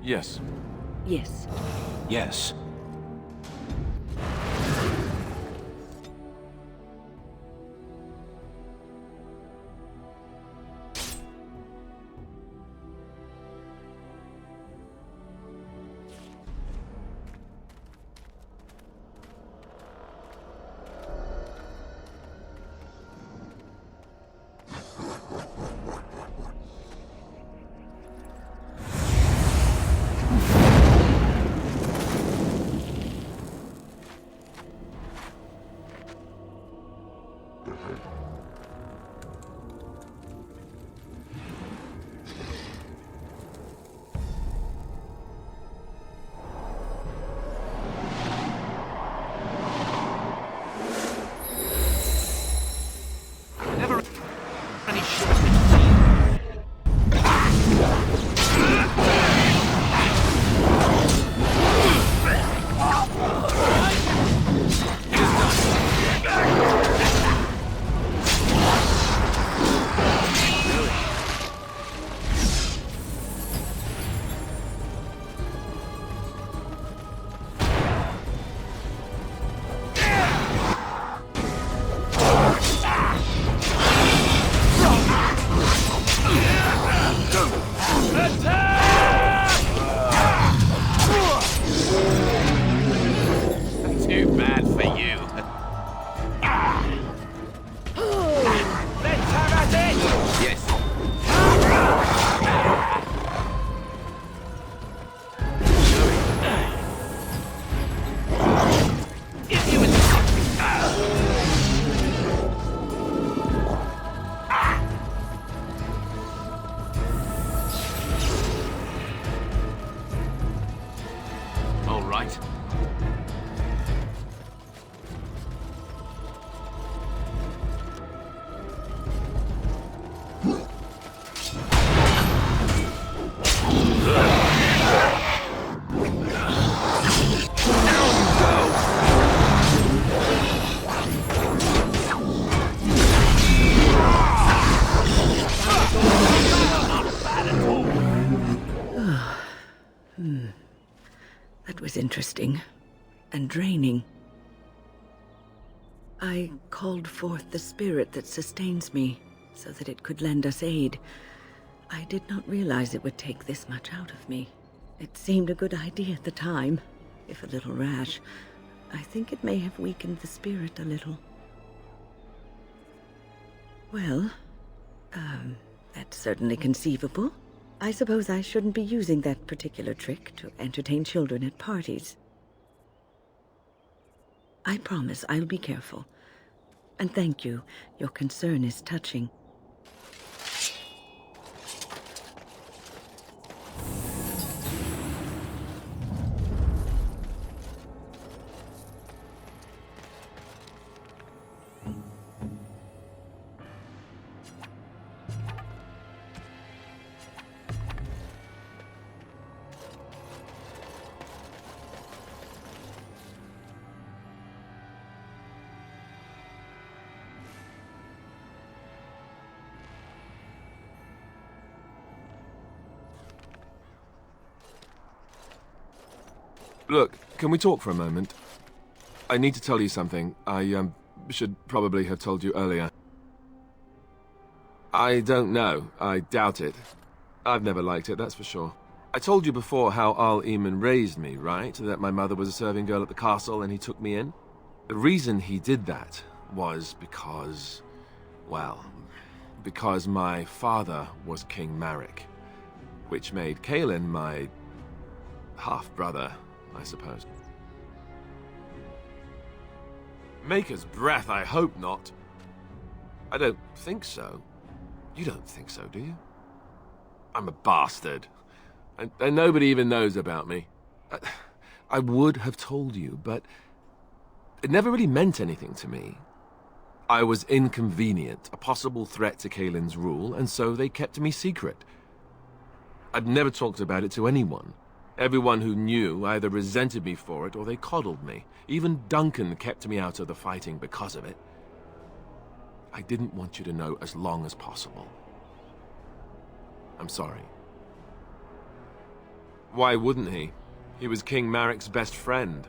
Yes. Yes. Yes. Never any shortage. Too bad for you. Let's have at it! Yes. If you all right. That was interesting. And draining. I called forth the spirit that sustains me, so that it could lend us aid. I did not realize it would take this much out of me. It seemed a good idea at the time, if a little rash. I think it may have weakened the spirit a little. Well, that's certainly conceivable. I suppose I shouldn't be using that particular trick to entertain children at parties. I promise I'll be careful. And thank you. Your concern is touching. Look, can we talk for a moment? I need to tell you something. I, should probably have told you earlier. I don't know. I doubt it. I've never liked it, that's for sure. I told you before how Al-Eamon raised me, right? That my mother was a serving girl at the castle and he took me in? The reason he did that was because... well, because my father was King Marek, which made Kaelin my half-brother, I suppose. Maker's breath, I hope not. I don't think so. You don't think so, do you? I'm a bastard. And nobody even knows about me. I would have told you, but it never really meant anything to me. I was inconvenient, a possible threat to Kaelin's rule, and so they kept me secret. I'd never talked about it to anyone. Everyone who knew either resented me for it or they coddled me. Even Duncan kept me out of the fighting because of it. I didn't want you to know as long as possible. I'm sorry. Why wouldn't he? He was King Marek's best friend.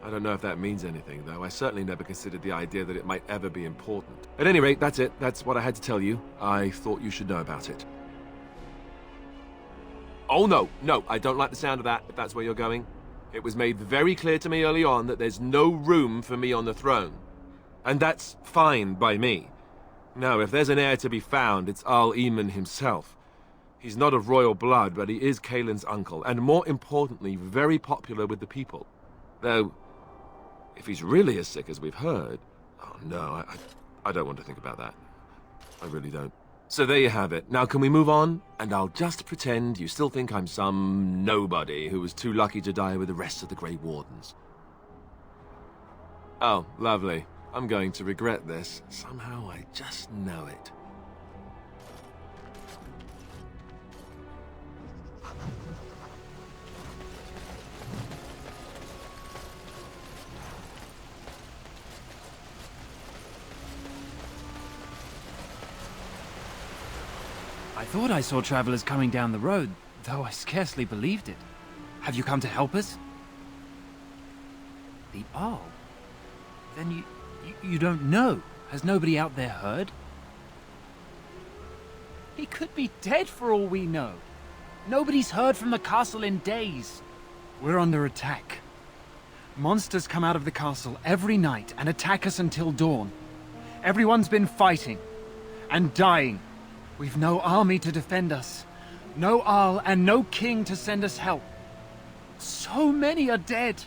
I don't know if that means anything, though. I certainly never considered the idea that it might ever be important. At any rate, that's it. That's what I had to tell you. I thought you should know about it. Oh, no, I don't like the sound of that, if that's where you're going. It was made very clear to me early on that there's no room for me on the throne. And that's fine by me. No, if there's an heir to be found, it's Aedan himself. He's not of royal blood, but he is Kaelin's uncle, and more importantly, very popular with the people. Though, if he's really as sick as we've heard... Oh, no, I don't want to think about that. I really don't. So there you have it. Now can we move on? And I'll just pretend you still think I'm some nobody who was too lucky to die with the rest of the Grey Wardens. Oh, lovely. I'm going to regret this. Somehow I just know it. I thought I saw travelers coming down the road, though I scarcely believed it. Have you come to help us? The Arl? Then you don't know? Has nobody out there heard? He could be dead for all we know. Nobody's heard from the castle in days. We're under attack. Monsters come out of the castle every night and attack us until dawn. Everyone's been fighting and dying. We've no army to defend us, no Arl and no king to send us help. So many are dead,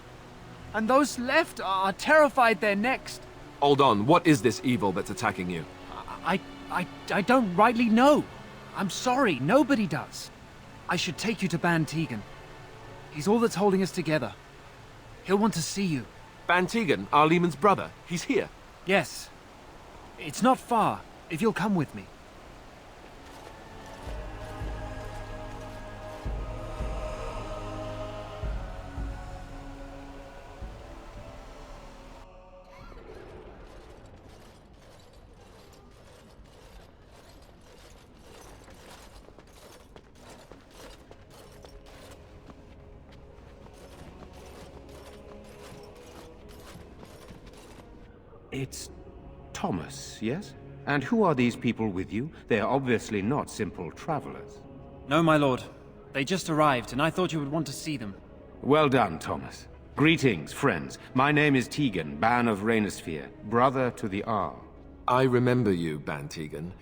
and those left are terrified they're next. Hold on, what is this evil that's attacking you? I don't rightly know. I'm sorry, nobody does. I should take you to Ban Tegan. He's all that's holding us together. He'll want to see you. Ban Tegan, Aedan's brother. He's here. Yes. It's not far, if you'll come with me. It's Thomas, yes? And who are these people with you? They are obviously not simple travelers. No, my lord. They just arrived, and I thought you would want to see them. Well done, Thomas. Greetings, friends. My name is Tegan, Ban of Rainersphere, brother to the Arl. I remember you, Ban Tegan,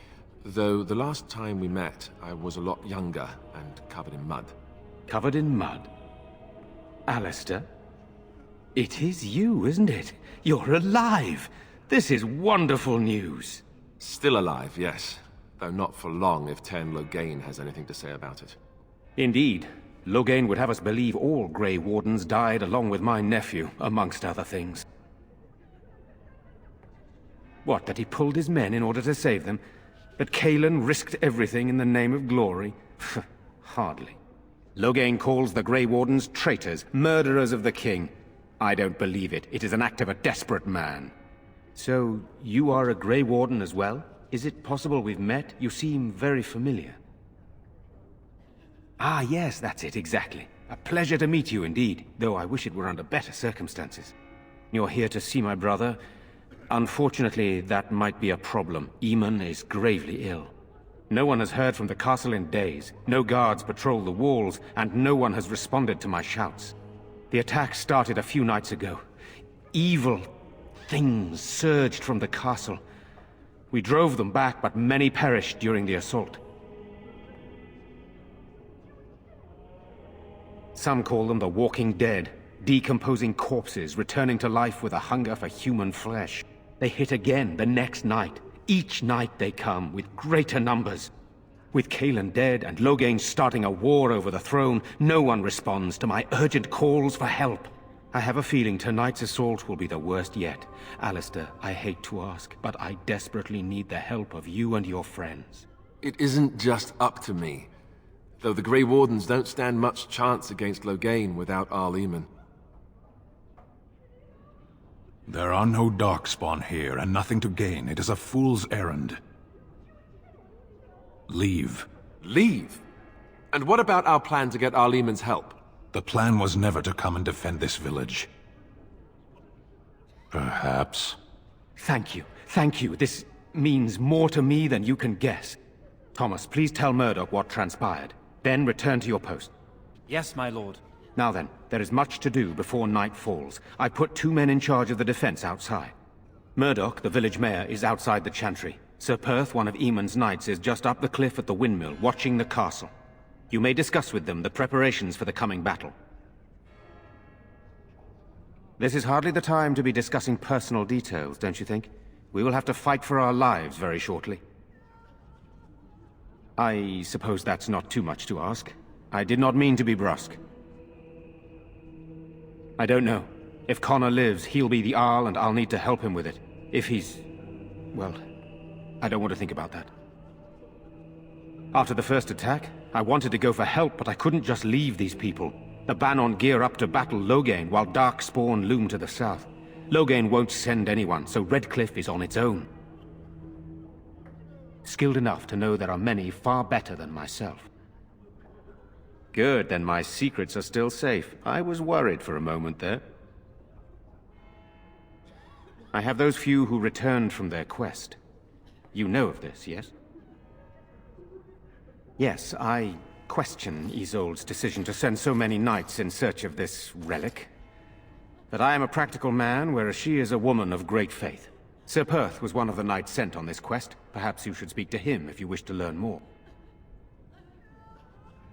though the last time we met, I was a lot younger and covered in mud. Covered in mud? Alistair? It is you, isn't it? You're alive! This is wonderful news! Still alive, yes. Though not for long if Ten Loghain has anything to say about it. Indeed. Loghain would have us believe all Grey Wardens died along with my nephew, amongst other things. What, that he pulled his men in order to save them? That Kaelin risked everything in the name of glory? Hardly. Loghain calls the Grey Wardens traitors, murderers of the king. I don't believe it. It is an act of a desperate man. So, you are a Grey Warden as well? Is it possible we've met? You seem very familiar. Ah, yes, that's it, exactly. A pleasure to meet you indeed, though I wish it were under better circumstances. You're here to see my brother? Unfortunately, that might be a problem. Aedan is gravely ill. No one has heard from the castle in days. No guards patrol the walls, and no one has responded to my shouts. The attack started a few nights ago. Evil things surged from the castle. We drove them back, but many perished during the assault. Some call them the Walking Dead, decomposing corpses returning to life with a hunger for human flesh. They hit again the next night. Each night they come, with greater numbers. With Kaelin dead and Loghain starting a war over the throne, no one responds to my urgent calls for help. I have a feeling tonight's assault will be the worst yet. Alistair, I hate to ask, but I desperately need the help of you and your friends. It isn't just up to me. Though the Grey Wardens don't stand much chance against Loghain without Aedan. There are no Darkspawn here, and nothing to gain. It is a fool's errand. Leave. Leave? And what about our plan to get Arlemon's help? The plan was never to come and defend this village. Perhaps. Thank you. Thank you. This means more to me than you can guess. Thomas, please tell Murdoch what transpired. Then return to your post. Yes, my lord. Now then, there is much to do before night falls. I put 2 men in charge of the defense outside. Murdoch, the village mayor, is outside the chantry. Sir Perth, one of Eamon's knights, is just up the cliff at the windmill, watching the castle. You may discuss with them the preparations for the coming battle. This is hardly the time to be discussing personal details, don't you think? We will have to fight for our lives very shortly. I suppose that's not too much to ask. I did not mean to be brusque. I don't know. If Connor lives, he'll be the Arl, and I'll need to help him with it. If he's... well, I don't want to think about that. After the first attack, I wanted to go for help, but I couldn't just leave these people. The Bannon gear up to battle Loghain, while Darkspawn loom to the south. Loghain won't send anyone, so Redcliffe is on its own. Skilled enough to know there are many far better than myself. Good, then my secrets are still safe. I was worried for a moment there. I have those few who returned from their quest. You know of this, yes? Yes, I question Isolde's decision to send so many knights in search of this relic. But I am a practical man, whereas she is a woman of great faith. Sir Perth was one of the knights sent on this quest. Perhaps you should speak to him if you wish to learn more.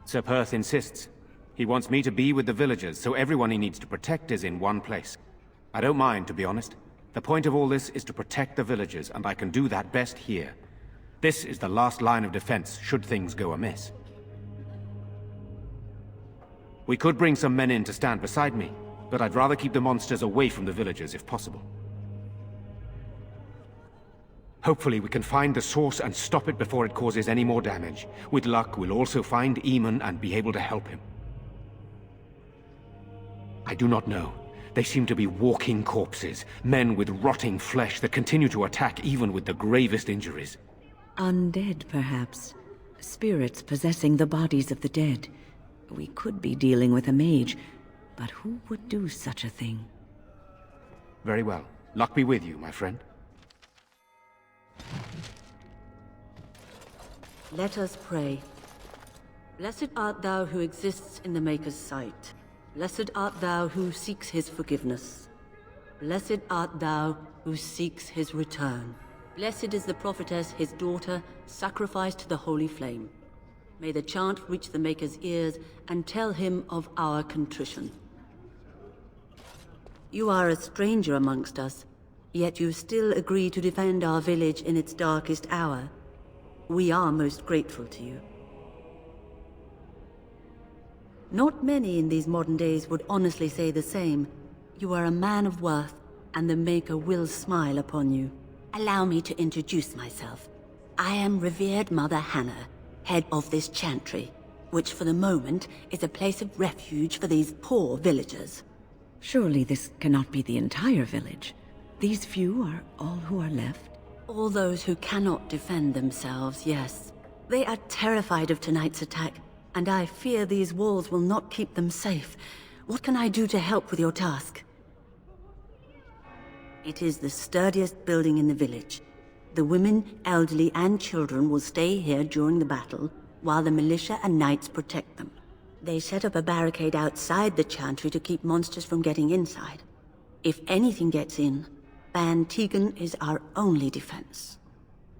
Sir Perth insists. He wants me to be with the villagers, so everyone he needs to protect is in one place. I don't mind, to be honest. The point of all this is to protect the villagers, and I can do that best here. This is the last line of defense, should things go amiss. We could bring some men in to stand beside me, but I'd rather keep the monsters away from the villagers if possible. Hopefully we can find the source and stop it before it causes any more damage. With luck, we'll also find Aemon and be able to help him. I do not know. They seem to be walking corpses, men with rotting flesh that continue to attack even with the gravest injuries. Undead, perhaps. Spirits possessing the bodies of the dead. We could be dealing with a mage, but who would do such a thing? Very well. Luck be with you, my friend. Let us pray. Blessed art thou who exists in the Maker's sight. Blessed art thou who seeks his forgiveness. Blessed art thou who seeks his return. Blessed is the prophetess, his daughter, sacrificed to the holy flame. May the chant reach the Maker's ears and tell him of our contrition. You are a stranger amongst us, yet you still agree to defend our village in its darkest hour. We are most grateful to you. Not many in these modern days would honestly say the same. You are a man of worth, and the Maker will smile upon you. Allow me to introduce myself. I am revered Mother Hannah, head of this chantry, which for the moment is a place of refuge for these poor villagers. Surely this cannot be the entire village. These few are all who are left? All those who cannot defend themselves, yes. They are terrified of tonight's attack, and I fear these walls will not keep them safe. What can I do to help with your task? It is the sturdiest building in the village. The women, elderly, and children will stay here during the battle, while the militia and knights protect them. They set up a barricade outside the chantry to keep monsters from getting inside. If anything gets in, Ban Tegan is our only defense.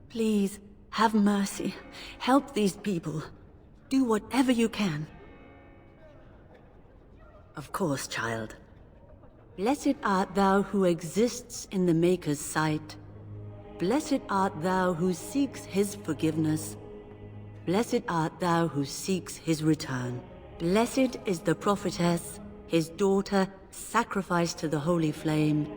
Please, have mercy. Help these people. Do whatever you can. Of course, child. Blessed art thou who exists in the Maker's sight. Blessed art thou who seeks his forgiveness. Blessed art thou who seeks his return. Blessed is the prophetess, his daughter, sacrificed to the holy flame.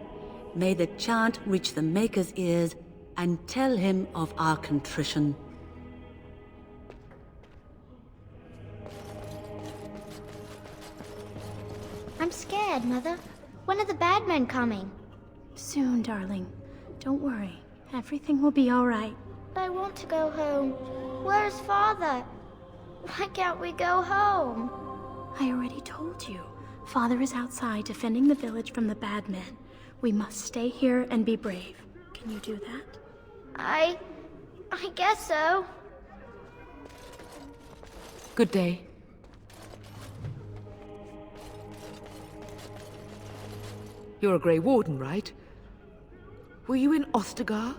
May the chant reach the Maker's ears and tell him of our contrition. I'm scared, Mother. When are the bad men coming? Soon, darling. Don't worry. Everything will be all right. But I want to go home. Where is Father? Why can't we go home? I already told you. Father is outside defending the village from the bad men. We must stay here and be brave. Can you do that? I guess so. Good day. You're a Grey Warden, right? Were you in Ostagar?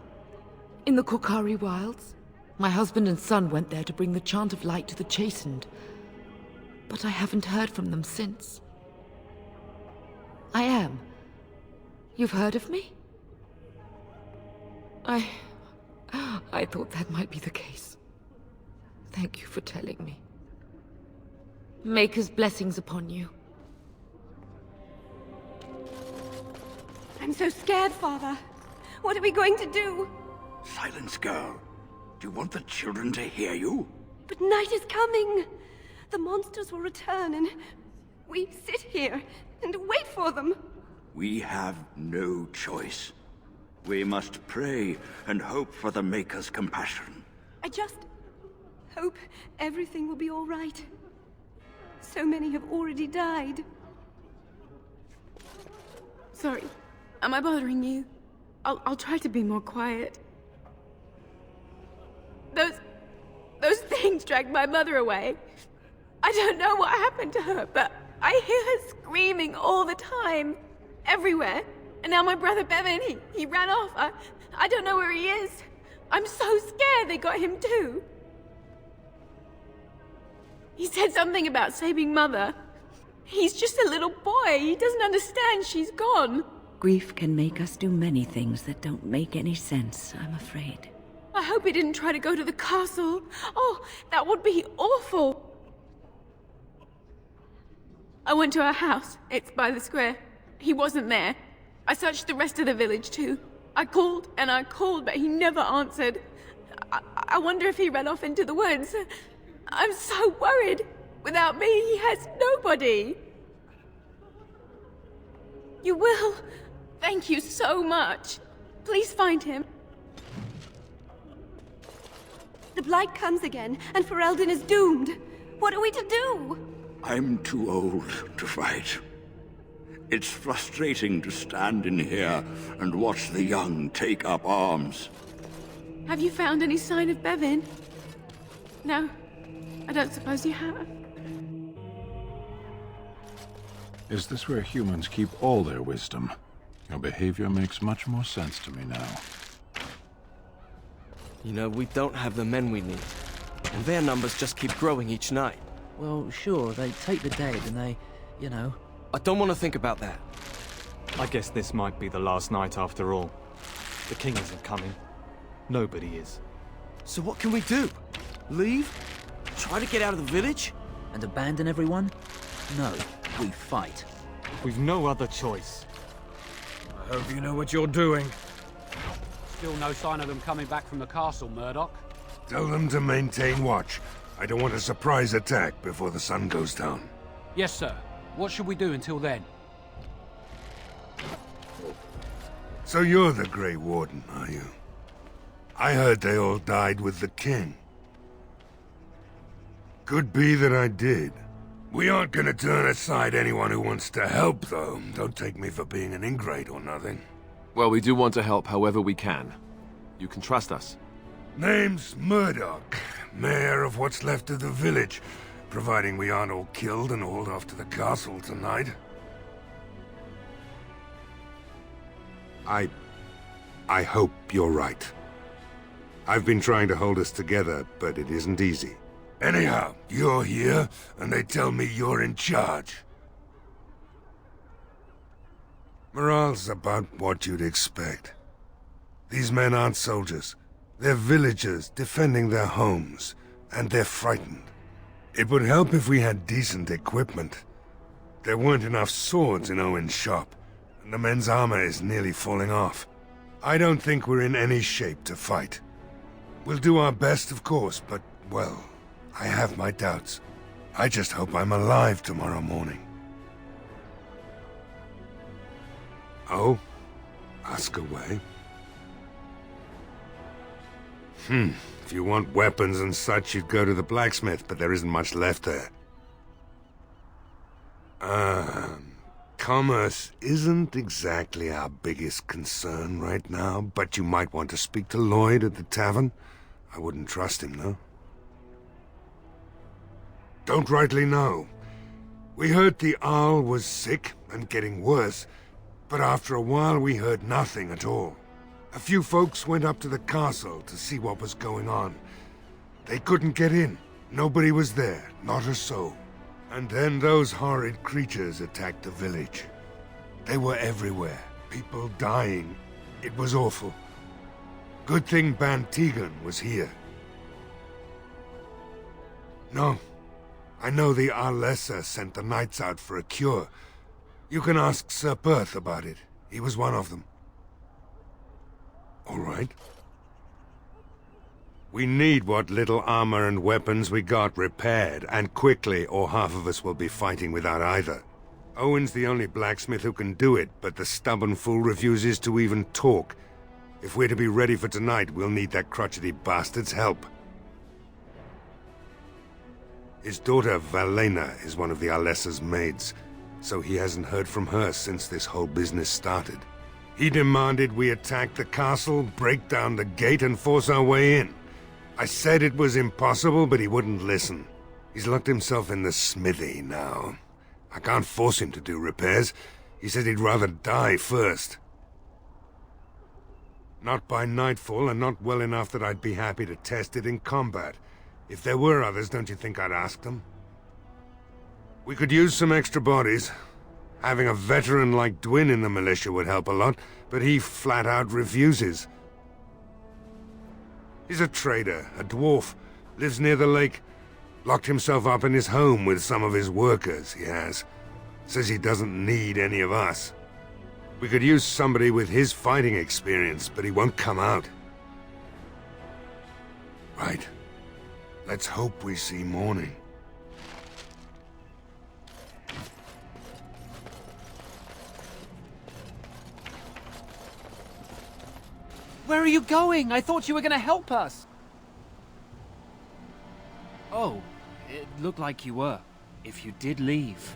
In the Korkari Wilds? My husband and son went there to bring the Chant of Light to the Chastened. But I haven't heard from them since. I am. You've heard of me? I thought that might be the case. Thank you for telling me. Maker's blessings upon you. I'm so scared, Father. What are we going to do? Silence, girl. Do you want the children to hear you? But night is coming. The monsters will return and we sit here and wait for them. We have no choice. We must pray and hope for the Maker's compassion. I just hope everything will be all right. So many have already died. Sorry, am I bothering you? I'll try to be more quiet. Those things dragged my mother away. I don't know what happened to her, but I hear her screaming all the time. Everywhere. And now my brother Bevan, he ran off. I don't know where he is. I'm so scared they got him too. He said something about saving Mother. He's just a little boy. He doesn't understand she's gone. Grief can make us do many things that don't make any sense, I'm afraid. I hope he didn't try to go to the castle. Oh, that would be awful. I went to our house. It's by the square. He wasn't there. I searched the rest of the village too. I called and I called, but he never answered. I wonder if he ran off into the woods. I'm so worried. Without me, he has nobody. You will. Thank you so much. Please find him. The Blight comes again, and Ferelden is doomed. What are we to do? I'm too old to fight. It's frustrating to stand in here and watch the young take up arms. Have you found any sign of Bevan? No, I don't suppose you have. Is this where humans keep all their wisdom? Your behavior makes much more sense to me now. You know, we don't have the men we need. And their numbers just keep growing each night. Well, sure, they take the dead and they, you know... I don't want to think about that. I guess this might be the last night after all. The king isn't coming. Nobody is. So what can we do? Leave? Try to get out of the village? And abandon everyone? No, we fight. We've no other choice. I hope you know what you're doing. Still no sign of them coming back from the castle, Murdoch. Tell them to maintain watch. I don't want a surprise attack before the sun goes down. Yes, sir. What should we do until then? So you're the Grey Warden, are you? I heard they all died with the king. Could be that I did. We aren't gonna turn aside anyone who wants to help, though. Don't take me for being an ingrate or nothing. Well, we do want to help however we can. You can trust us. Name's Murdoch, mayor of what's left of the village, providing we aren't all killed and hauled off to the castle tonight. I hope you're right. I've been trying to hold us together, but it isn't easy. Anyhow, you're here, and they tell me you're in charge. Morale's about what you'd expect. These men aren't soldiers. They're villagers defending their homes, and they're frightened. It would help if we had decent equipment. There weren't enough swords in Owen's shop, and the men's armor is nearly falling off. I don't think we're in any shape to fight. We'll do our best, of course, but, well, I have my doubts. I just hope I'm alive tomorrow morning. Oh? Ask away. If you want weapons and such, you'd go to the blacksmith, but there isn't much left there. Commerce isn't exactly our biggest concern right now, but you might want to speak to Lloyd at the tavern. I wouldn't trust him, though. Don't rightly know. We heard the Arl was sick and getting worse, but after a while we heard nothing at all. A few folks went up to the castle to see what was going on. They couldn't get in. Nobody was there, not a soul. And then those horrid creatures attacked the village. They were everywhere, people dying. It was awful. Good thing Bantegan was here. No, I know the Arlessa sent the knights out for a cure. You can ask Sir Perth about it. He was one of them. All right. We need what little armor and weapons we got repaired, and quickly, or half of us will be fighting without either. Owen's the only blacksmith who can do it, but the stubborn fool refuses to even talk. If we're to be ready for tonight, we'll need that crotchety bastard's help. His daughter, Valena, is one of the Arlessa's maids, so he hasn't heard from her since this whole business started. He demanded we attack the castle, break down the gate, and force our way in. I said it was impossible, but he wouldn't listen. He's locked himself in the smithy now. I can't force him to do repairs. He said he'd rather die first. Not by nightfall, and not well enough that I'd be happy to test it in combat. If there were others, don't you think I'd ask them? We could use some extra bodies. Having a veteran like Dwyn in the militia would help a lot, but he flat out refuses. He's a trader, a dwarf, lives near the lake. Locked himself up in his home with some of his workers, he has. Says he doesn't need any of us. We could use somebody with his fighting experience, but he won't come out. Right. Let's hope we see morning. Where are you going? I thought you were going to help us. Oh, it looked like you were. If you did leave,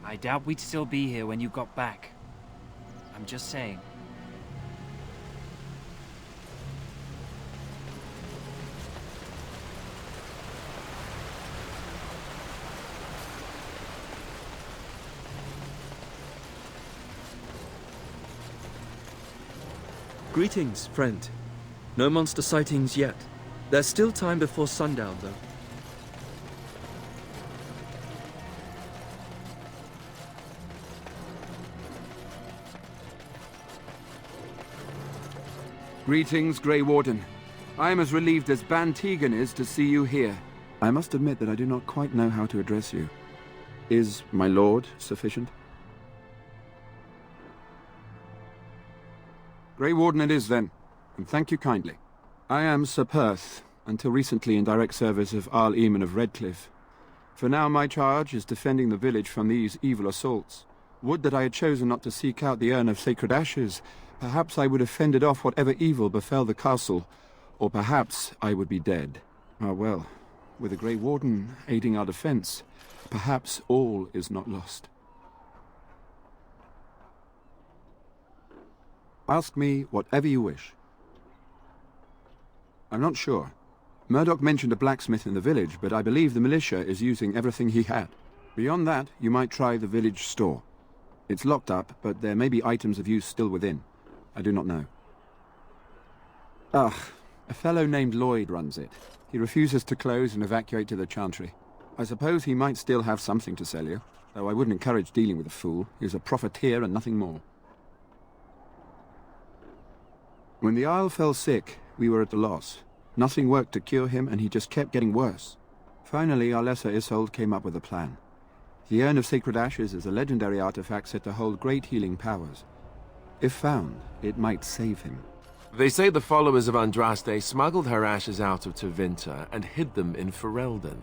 I doubt we'd still be here when you got back. I'm just saying. Greetings, friend. No monster sightings yet. There's still time before sundown, though. Greetings, Grey Warden. I am as relieved as Bantegan is to see you here. I must admit that I do not quite know how to address you. Is my lord sufficient? Grey Warden it is, then, and thank you kindly. I am Sir Perth, until recently in direct service of Arl Eamon of Redcliffe. For now my charge is defending the village from these evil assaults. Would that I had chosen not to seek out the urn of sacred ashes. Perhaps I would have fended off whatever evil befell the castle, or perhaps I would be dead. Ah well, with a Grey Warden aiding our defense, perhaps all is not lost. Ask me whatever you wish. I'm not sure. Murdoch mentioned a blacksmith in the village, but I believe the militia is using everything he had. Beyond that, you might try the village store. It's locked up, but there may be items of use still within. I do not know. A fellow named Lloyd runs it. He refuses to close and evacuate to the Chantry. I suppose he might still have something to sell you, though I wouldn't encourage dealing with a fool. He's a profiteer and nothing more. When the Isle fell sick, we were at a loss. Nothing worked to cure him, and he just kept getting worse. Finally, Arlessa Isolde came up with a plan. The Urn of Sacred Ashes is a legendary artifact said to hold great healing powers. If found, it might save him. They say the followers of Andraste smuggled her ashes out of Tevinter and hid them in Ferelden.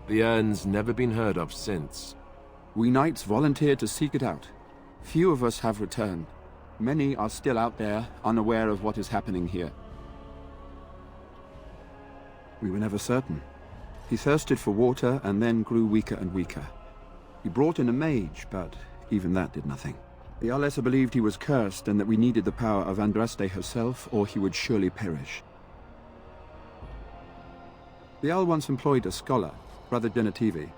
The urn's never been heard of since. We knights volunteered to seek it out. Few of us have returned. Many are still out there, unaware of what is happening here. We were never certain. He thirsted for water and then grew weaker and weaker. He brought in a mage, but even that did nothing. The Alessa believed he was cursed and that we needed the power of Andraste herself, or he would surely perish. The Al once employed a scholar, Brother Genetivi.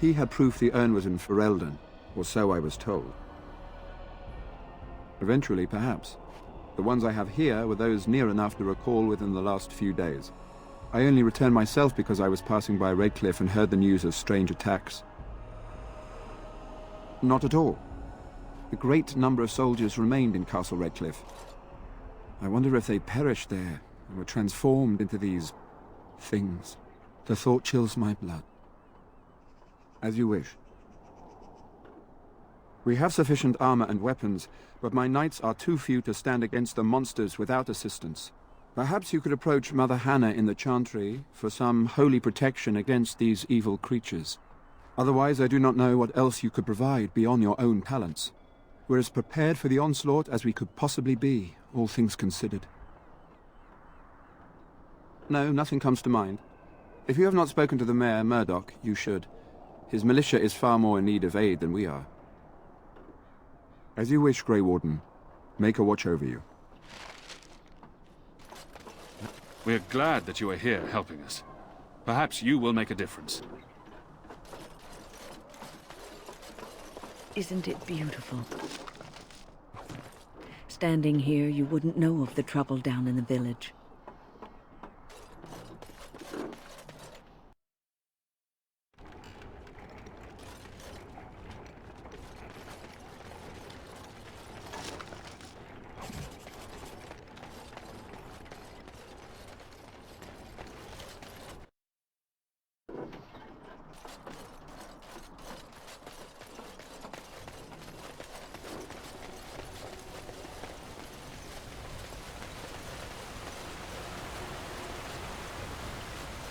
He had proof the urn was in Ferelden, or so I was told. Eventually, perhaps. The ones I have here were those near enough to recall within the last few days. I only returned myself because I was passing by Redcliffe and heard the news of strange attacks. Not at all. A great number of soldiers remained in Castle Redcliffe. I wonder if they perished there and were transformed into these things. The thought chills my blood. As you wish. We have sufficient armor and weapons, but my knights are too few to stand against the monsters without assistance. Perhaps you could approach Mother Hannah in the Chantry for some holy protection against these evil creatures. Otherwise, I do not know what else you could provide beyond your own talents. We're as prepared for the onslaught as we could possibly be, all things considered. No, nothing comes to mind. If you have not spoken to the Mayor, Murdoch, you should. His militia is far more in need of aid than we are. As you wish, Grey Warden. Make a watch over you. We're glad that you are here helping us. Perhaps you will make a difference. Isn't it beautiful? Standing here, you wouldn't know of the trouble down in the village.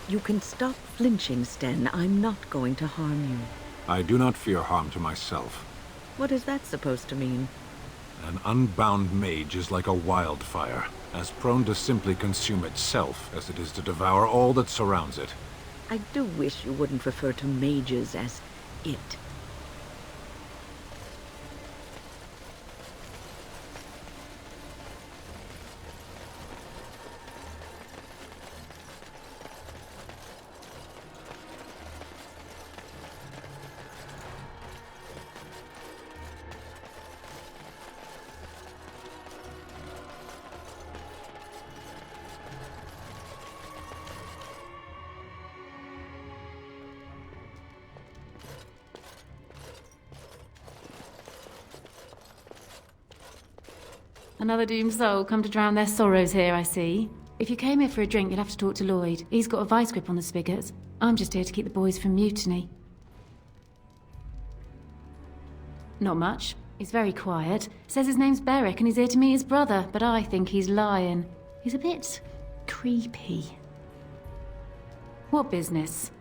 You can stop flinching, Sten. I'm not going to harm you. I do not fear harm to myself. What is that supposed to mean? An unbound mage is like a wildfire, as prone to simply consume itself as it is to devour all that surrounds it. I do wish you wouldn't refer to mages as it. Another doomed soul come to drown their sorrows here, I see. If you came here for a drink, you'll have to talk to Lloyd. He's got a vice grip on the spigots. I'm just here to keep the boys from mutiny. Not much. He's very quiet. Says his name's Beric and he's here to meet his brother, but I think he's lying. He's a bit creepy. What business?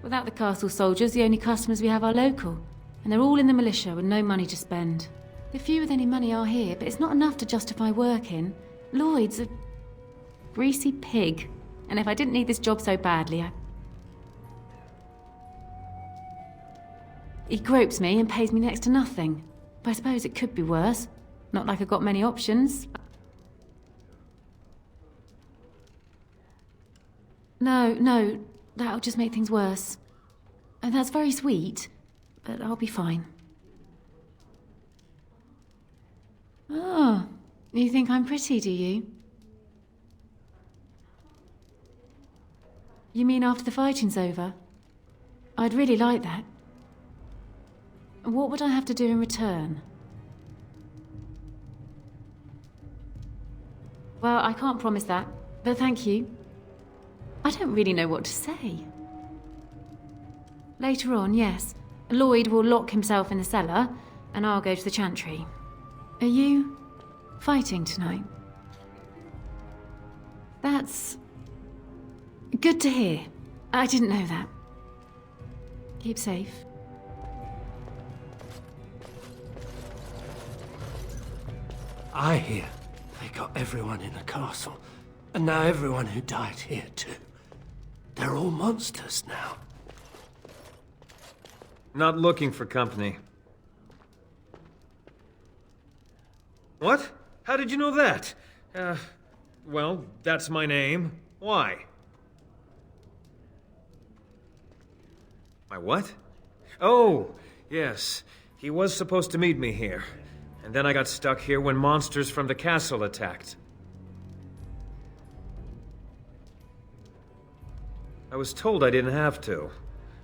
Without the castle soldiers, the only customers we have are local. And they're all in the militia with no money to spend. The few with any money are here, but it's not enough to justify working. Lloyd's a greasy pig. And if I didn't need this job so badly, He gropes me and pays me next to nothing. But I suppose it could be worse. Not like I've got many options. No, that'll just make things worse. And that's very sweet, but I'll be fine. Oh, you think I'm pretty, do you? You mean after the fighting's over? I'd really like that. What would I have to do in return? Well, I can't promise that, but thank you. I don't really know what to say. Later on, yes. Lloyd will lock himself in the cellar, and I'll go to the chantry. Are you fighting tonight? That's good to hear. I didn't know that. Keep safe. I hear they got everyone in the castle, and now everyone who died here too. They're all monsters now. Not looking for company. What? How did you know that? Well, that's my name. Why? My what? Oh, yes. He was supposed to meet me here. And then I got stuck here when monsters from the castle attacked. I was told I didn't have to.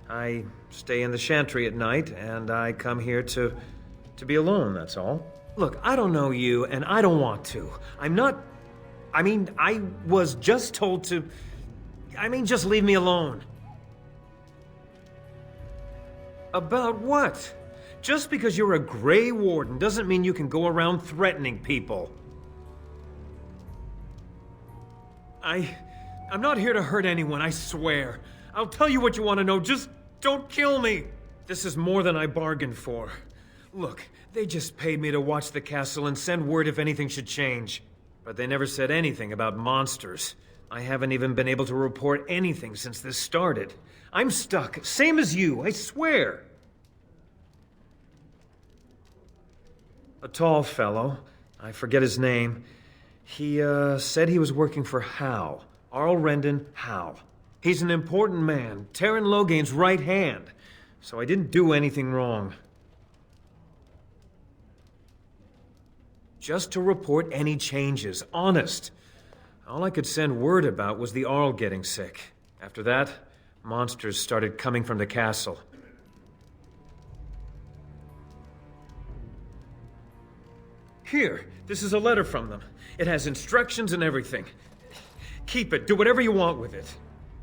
I stay in the chantry at night, and I come here to be alone, that's all. Look, I don't know you, and I don't want to. I was just told to... just leave me alone. About what? Just because you're a Grey Warden doesn't mean you can go around threatening people. I'm not here to hurt anyone, I swear. I'll tell you what you want to know, just don't kill me! This is more than I bargained for. Look, they just paid me to watch the castle and send word if anything should change. But they never said anything about monsters. I haven't even been able to report anything since this started. I'm stuck, same as you, I swear. A tall fellow, I forget his name, he said he was working for Hal. Arl Rendon Hal. He's an important man, Terran Loghain's right hand, so I didn't do anything wrong. Just to report any changes, honest. All I could send word about was the Arl getting sick. After that, monsters started coming from the castle. Here, this is a letter from them. It has instructions and everything. Keep it, do whatever you want with it.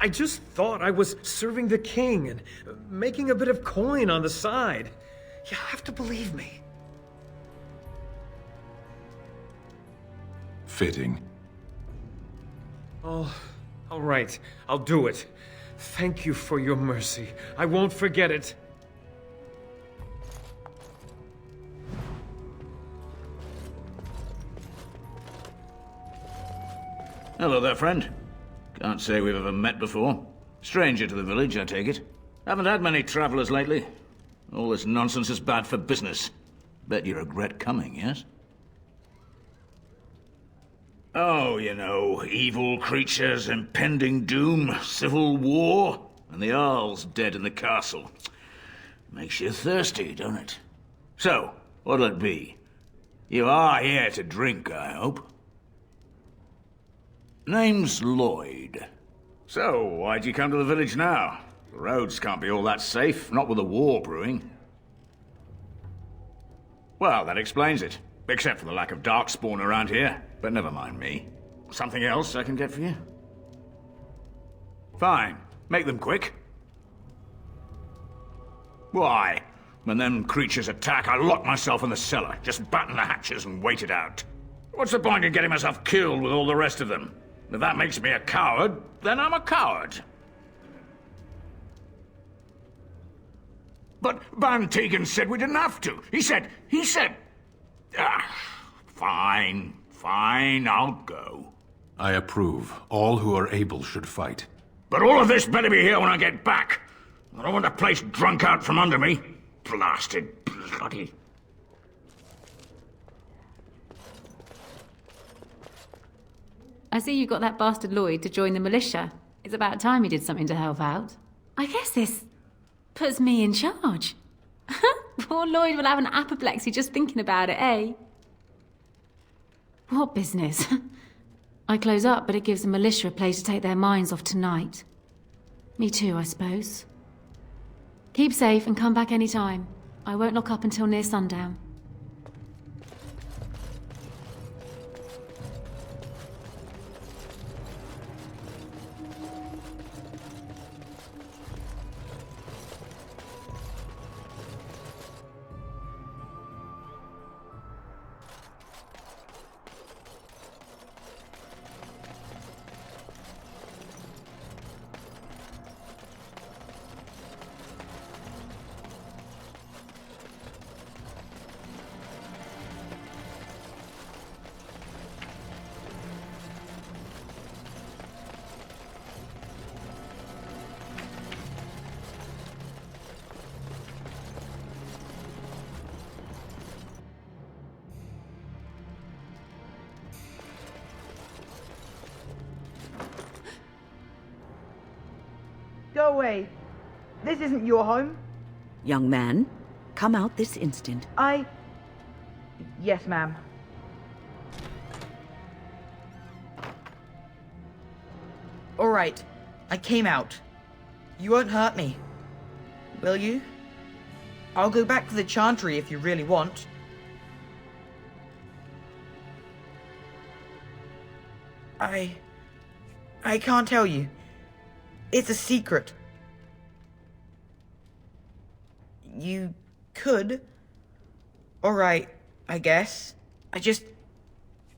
I just thought I was serving the king and making a bit of coin on the side. You have to believe me. Fitting. Oh, all right. I'll do it. Thank you for your mercy. I won't forget it. Hello there, friend. Can't say we've ever met before. Stranger to the village, I take it. Haven't had many travelers lately. All this nonsense is bad for business. Bet you regret coming, yes? Oh, you know, evil creatures, impending doom, civil war, and the Earl's dead in the castle. Makes you thirsty, don't it? So, what'll it be? You are here to drink, I hope. Name's Lloyd. So, why'd you come to the village now? The roads can't be all that safe, not with a war brewing. Well, that explains it. Except for the lack of darkspawn around here. But never mind me. Something else I can get for you? Fine. Make them quick. Why? When them creatures attack, I lock myself in the cellar. Just batten the hatches and wait it out. What's the point in getting myself killed with all the rest of them? If that makes me a coward, then I'm a coward. But Van Tegan said we didn't have to. He said... Fine, I'll go. I approve. All who are able should fight. But all of this better be here when I get back. I don't want the place drunk out from under me. Blasted bloody... I see you got that bastard Lloyd to join the militia. It's about time he did something to help out. I guess this puts me in charge. Poor Lloyd will have an apoplexy just thinking about it, eh? What business? I close up, but it gives the militia a place to take their minds off tonight. Me too, I suppose. Keep safe and come back any time. I won't lock up until near sundown. Go away. This isn't your home. Young man, come out this instant. Yes, ma'am. Alright, I came out. You won't hurt me. Will you? I'll go back to the chantry if you really want. I can't tell you. It's a secret. You could. Alright, I guess.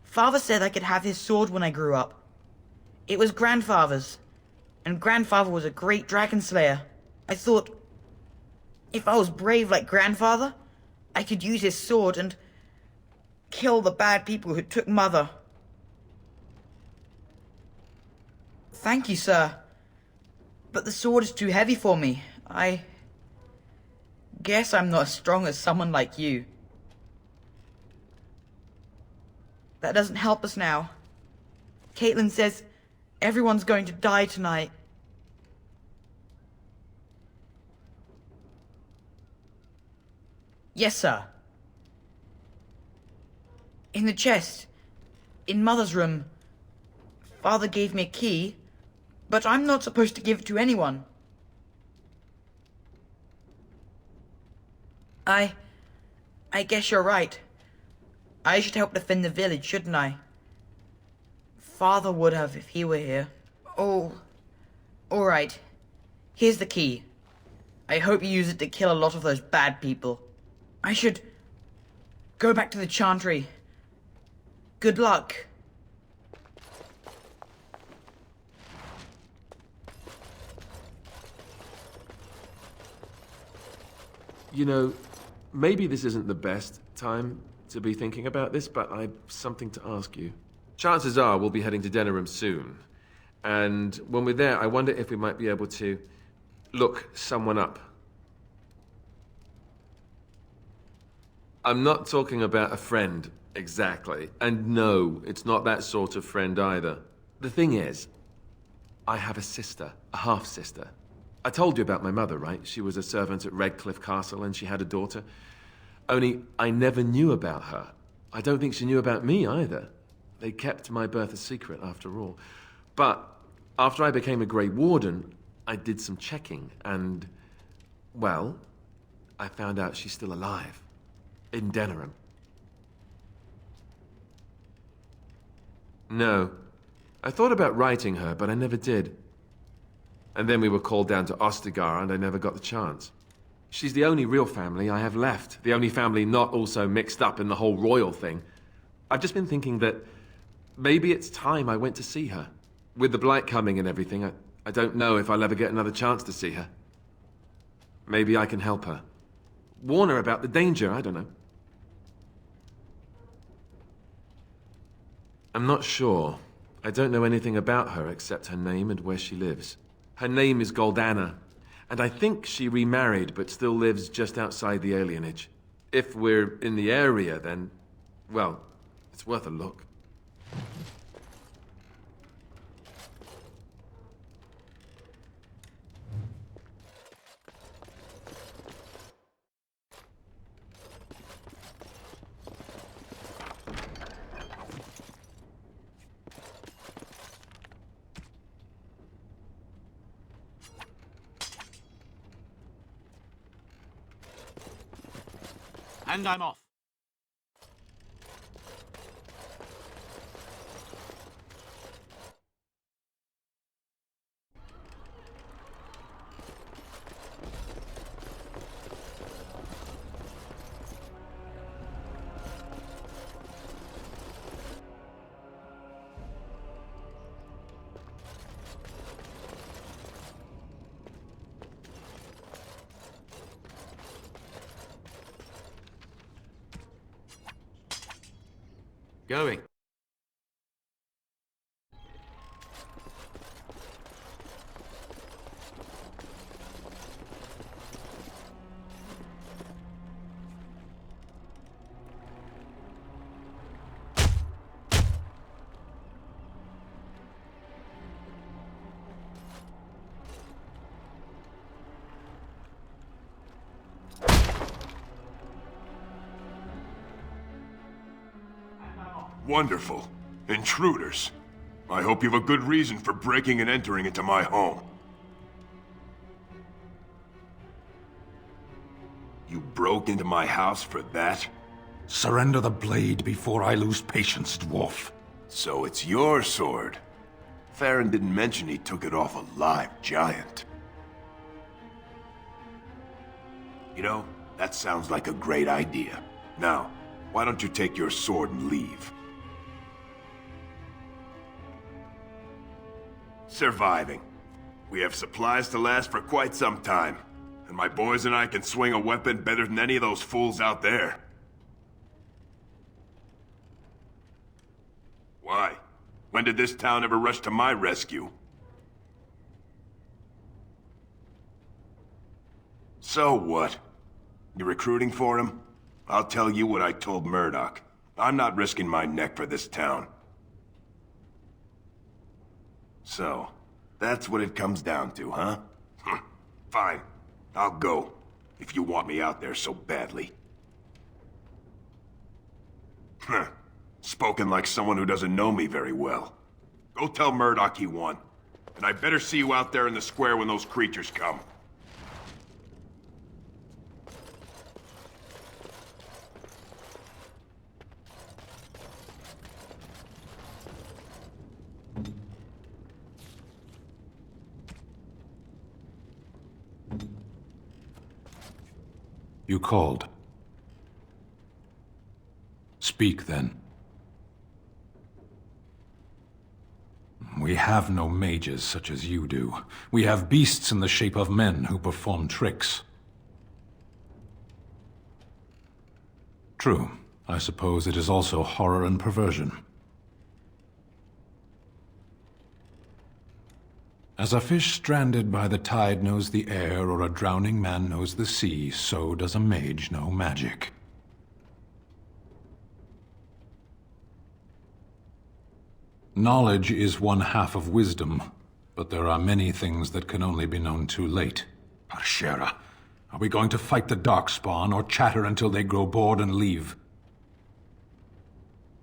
Father said I could have his sword when I grew up. It was Grandfather's, and Grandfather was a great dragon slayer. I thought, if I was brave like Grandfather, I could use his sword and kill the bad people who took Mother. Thank you, sir. But the sword is too heavy for me. I guess I'm not as strong as someone like you. That doesn't help us now. Caitlin says everyone's going to die tonight. Yes, sir. In the chest. In Mother's room. Father gave me a key, but I'm not supposed to give it to anyone. I guess you're right. I should help defend the village, shouldn't I? Father would have if he were here. Oh, alright. Here's the key. I hope you use it to kill a lot of those bad people. I should go back to the chantry. Good luck. You know, maybe this isn't the best time to be thinking about this, but I've something to ask you. Chances are we'll be heading to Denerim soon. And when we're there, I wonder if we might be able to look someone up. I'm not talking about a friend, exactly. And no, it's not that sort of friend either. The thing is, I have a sister, a half-sister. I told you about my mother, right? She was a servant at Redcliffe Castle and she had a daughter. Only I never knew about her. I don't think she knew about me either. They kept my birth a secret after all. But after I became a Grey Warden, I did some checking and, well, I found out she's still alive. In Denerim. No. I thought about writing her, but I never did. And then we were called down to Ostagar, and I never got the chance. She's the only real family I have left. The only family not also mixed up in the whole royal thing. I've just been thinking that maybe it's time I went to see her. With the blight coming and everything, I don't know if I'll ever get another chance to see her. Maybe I can help her. Warn her about the danger, I don't know. I'm not sure. I don't know anything about her except her name and where she lives. Her name is Goldana, and I think she remarried but still lives just outside the alienage. If we're in the area, then, well, it's worth a look. And I'm off. Going. Wonderful. Intruders. I hope you have a good reason for breaking and entering into my home. You broke into my house for that? Surrender the blade before I lose patience, dwarf. So it's your sword. Farron didn't mention he took it off a live giant. You know, that sounds like a great idea. Now, why don't you take your sword and leave? Surviving. We have supplies to last for quite some time. And my boys and I can swing a weapon better than any of those fools out there. Why? When did this town ever rush to my rescue? So what? You recruiting for him? I'll tell you what I told Murdoch. I'm not risking my neck for this town. So, that's what it comes down to, huh? Fine. I'll go, if you want me out there so badly. Spoken like someone who doesn't know me very well. Go tell Murdoch he won. And I better see you out there in the square when those creatures come. You called. Speak, then. We have no mages such as you do. We have beasts in the shape of men who perform tricks. True. I suppose it is also horror and perversion. As a fish stranded by the tide knows the air, or a drowning man knows the sea, so does a mage know magic. Knowledge is one half of wisdom, but there are many things that can only be known too late. Parshera, are we going to fight the Darkspawn, or chatter until they grow bored and leave?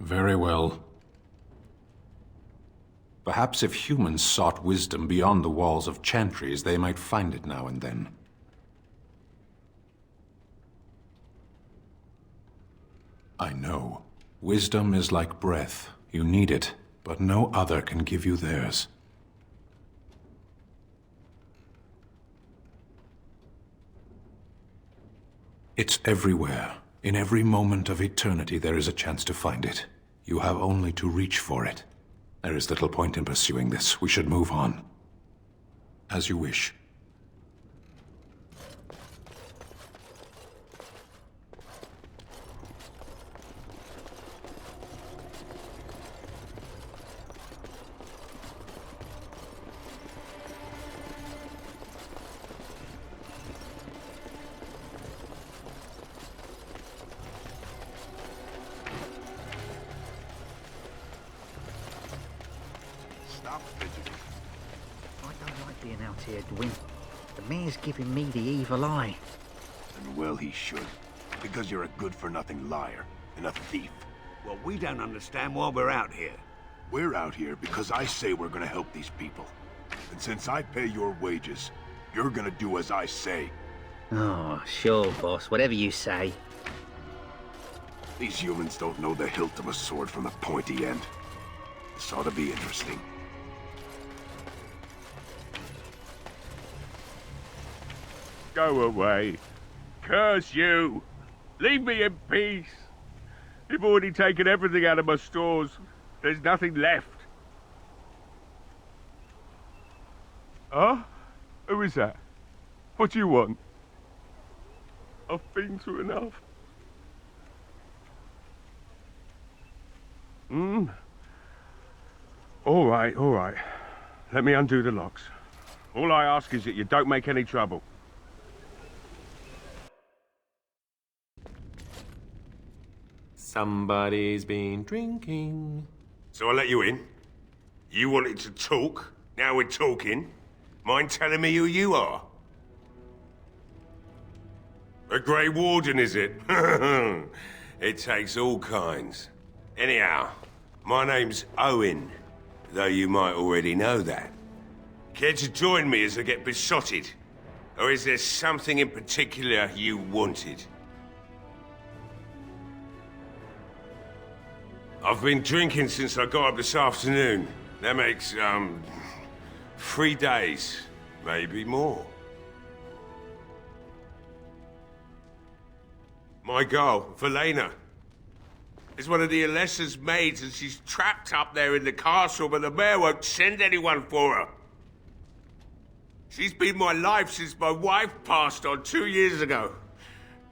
Very well. Perhaps if humans sought wisdom beyond the walls of chantries, they might find it now and then. I know. Wisdom is like breath. You need it, but no other can give you theirs. It's everywhere. In every moment of eternity, there is a chance to find it. You have only to reach for it. There is little point in pursuing this. We should move on. As you wish. The mayor's giving me the evil eye. And well he should. Because you're a good-for-nothing liar and a thief. Well, we don't understand why we're out here. We're out here because I say we're gonna help these people. And since I pay your wages, you're gonna do as I say. Oh, sure, boss. Whatever you say. These humans don't know the hilt of a sword from the pointy end. This ought to be interesting. Go away. Curse you. Leave me in peace. You've already taken everything out of my stores. There's nothing left. Huh? Who is that? What do you want? I've been through enough. All right. Let me undo the locks. All I ask is that you don't make any trouble. Somebody's been drinking. So I let you in. You wanted to talk. Now we're talking. Mind telling me who you are? A Grey Warden, is it? It takes all kinds. Anyhow, My name's Owen, though you might already know that. Care to join me as I get besotted? Or is there something in particular you wanted? I've been drinking since I got up this afternoon. That makes, 3 days, maybe more. My girl, Velena, is one of the Alessa's maids, and she's trapped up there in the castle, but the mayor won't send anyone for her. She's been my life since my wife passed on 2 years ago.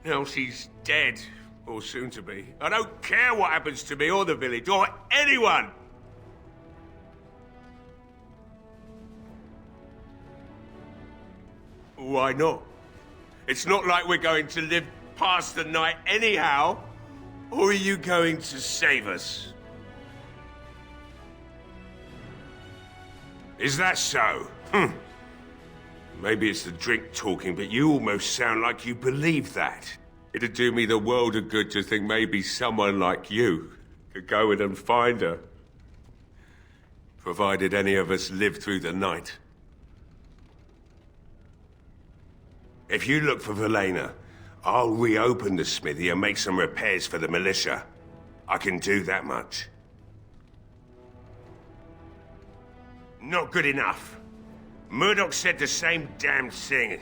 Now she's dead, or soon to be. I don't care what happens to me or the village, or anyone! Why not? It's not like we're going to live past the night anyhow. Or are you going to save us? Is that so? Maybe it's the drink talking, but you almost sound like you believe that. It'd do me the world of good to think maybe someone like you could go in and find her. Provided any of us live through the night. If you look for Velena, I'll reopen the smithy and make some repairs for the militia. I can do that much. Not good enough. Murdoch said the same damn thing,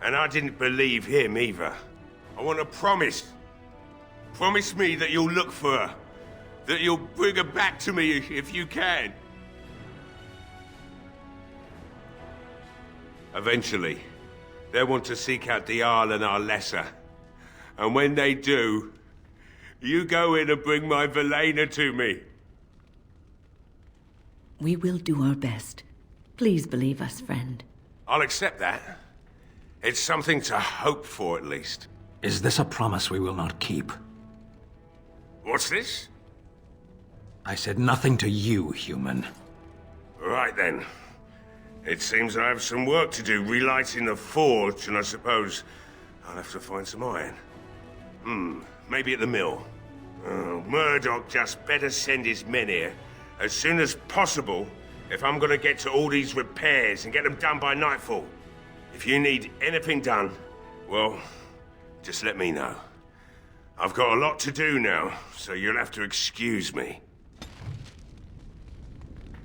and I didn't believe him either. I want a promise. Promise me that you'll look for her. That you'll bring her back to me if you can. Eventually, they'll want to seek out the Arl and our lesser. And when they do, you go in and bring my Velena to me. We will do our best. Please believe us, friend. I'll accept that. It's something to hope for, at least. Is this a promise we will not keep? What's this? I said nothing to you, human. Right then. It seems I have some work to do relighting the forge, and I suppose I'll have to find some iron. Maybe at the mill. Oh, Murdoch just better send his men here as soon as possible if I'm gonna get to all these repairs and get them done by nightfall. If you need anything done, well, just let me know. I've got a lot to do now, so you'll have to excuse me.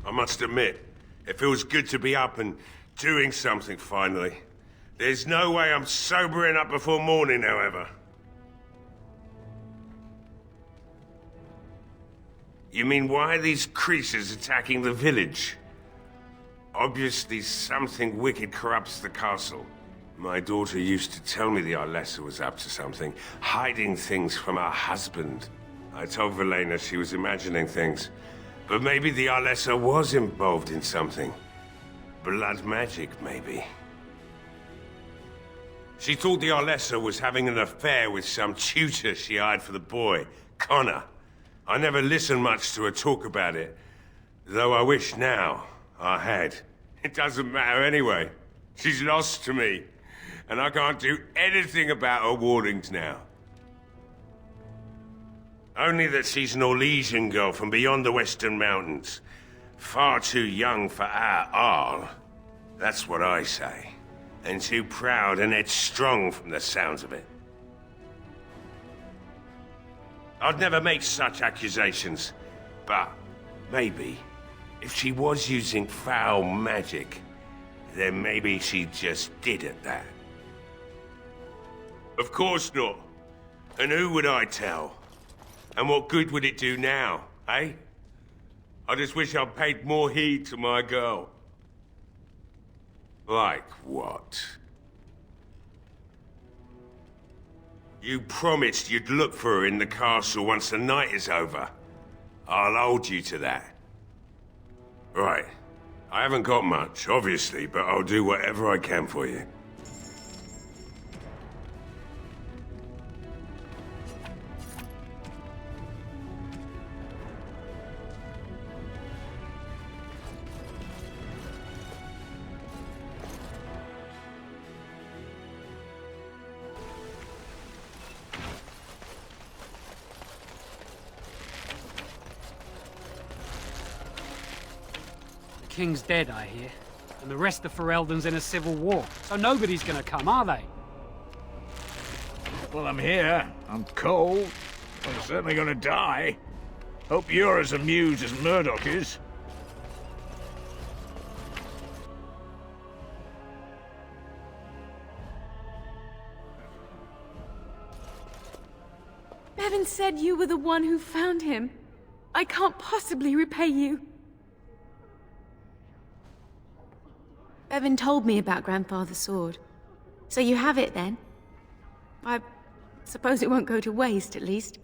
I must admit, it feels good to be up and doing something finally. There's no way I'm sobering up before morning, however. You mean, why are these creatures attacking the village? Obviously something wicked corrupts the castle. My daughter used to tell me the Alessa was up to something, hiding things from her husband. I told Velena she was imagining things, but maybe the Alessa was involved in something. Blood magic, maybe. She thought the Alessa was having an affair with some tutor she hired for the boy, Connor. I never listened much to her talk about it, though I wish now I had. It doesn't matter anyway. She's lost to me, and I can't do anything about her warnings now. Only that she's an Orlesian girl from beyond the Western Mountains. Far too young for our Arl. That's what I say. And too proud and headstrong from the sounds of it. I'd never make such accusations, but maybe, if she was using foul magic, then maybe she just did at that. Of course not. And who would I tell? And what good would it do now, eh? I just wish I'd paid more heed to my girl. Like what? You promised you'd look for her in the castle once the night is over. I'll hold you to that. Right. I haven't got much, obviously, but I'll do whatever I can for you. king's dead, I hear. And the rest of Ferelden's in a civil war, so nobody's gonna come, are they? Well, I'm here. I'm cold. I'm certainly gonna die. Hope you're as amused as Murdoch is. Bevan said you were the one who found him. I can't possibly repay you. Bevan told me about Grandfather's sword. So you have it then? I suppose it won't go to waste, at least.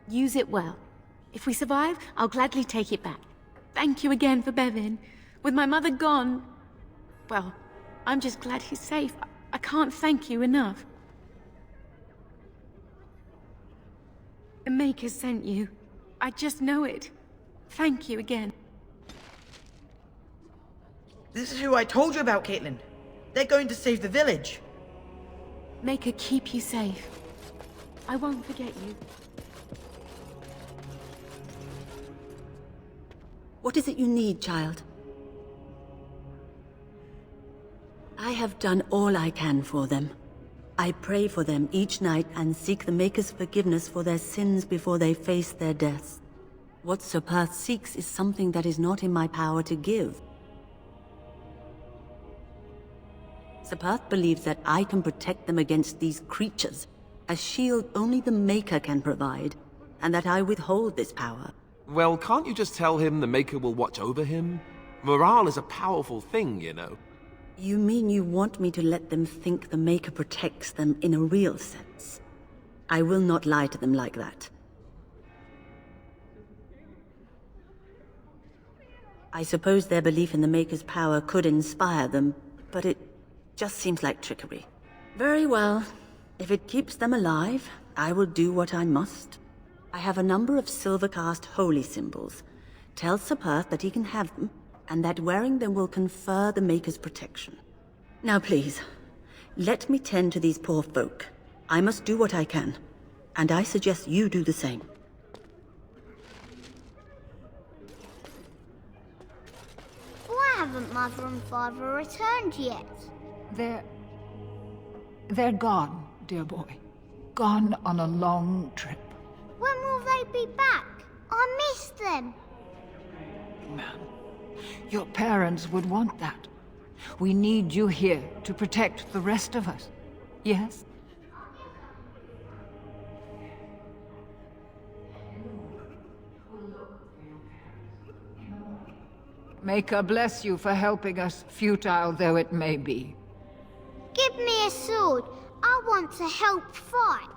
Use it well. If we survive, I'll gladly take it back. Thank you again for Bevan. With my mother gone... well, I'm just glad he's safe. I can't thank you enough. The Maker sent you. I just know it. Thank you again. This is who I told you about, Caitlin. They're going to save the village. Maker keep you safe. I won't forget you. What is it you need, child? I have done all I can for them. I pray for them each night and seek the Maker's forgiveness for their sins before they face their deaths. What Sir Perth seeks is something that is not in my power to give. Sir Perth believes that I can protect them against these creatures, a shield only the Maker can provide, and that I withhold this power. Well, can't you just tell him the Maker will watch over him? Morale is a powerful thing, you know. You mean you want me to let them think the Maker protects them in a real sense? I will not lie to them like that. I suppose their belief in the Maker's power could inspire them, but it just seems like trickery. Very well. If it keeps them alive, I will do what I must. I have a number of silver-cast holy symbols. Tell Sir Perth that he can have them, and that wearing them will confer the Maker's protection. Now please, let me tend to these poor folk. I must do what I can, and I suggest you do the same. Why haven't Mother and Father returned yet? They're gone, dear boy. Gone on a long trip. When will they be back? I miss them. Man, your parents would want that. We need you here to protect the rest of us. Yes? Maker bless you for helping us, futile though it may be. Give me a sword. I want to help fight.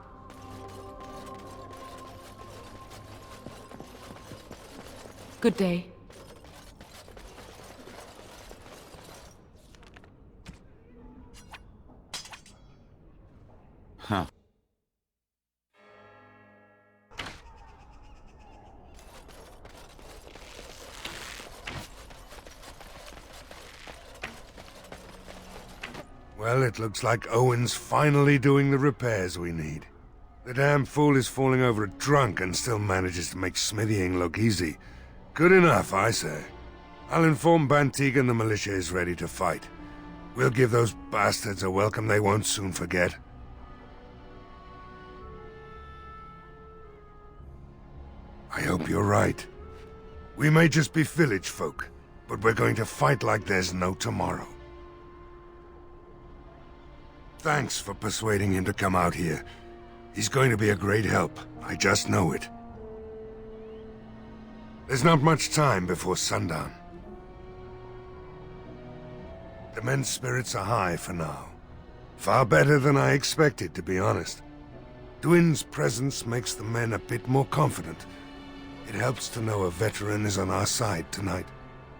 Good day. Huh. Well, it looks like Owen's finally doing the repairs we need. The damn fool is falling over a drunk and still manages to make smithying look easy. Good enough, I say. I'll inform Bantig and the militia is ready to fight. We'll give those bastards a welcome they won't soon forget. I hope you're right. We may just be village folk, but we're going to fight like there's no tomorrow. Thanks for persuading him to come out here. He's going to be a great help. I just know it. There's not much time before sundown. The men's spirits are high for now. Far better than I expected, to be honest. Dwin's presence makes the men a bit more confident. It helps to know a veteran is on our side tonight.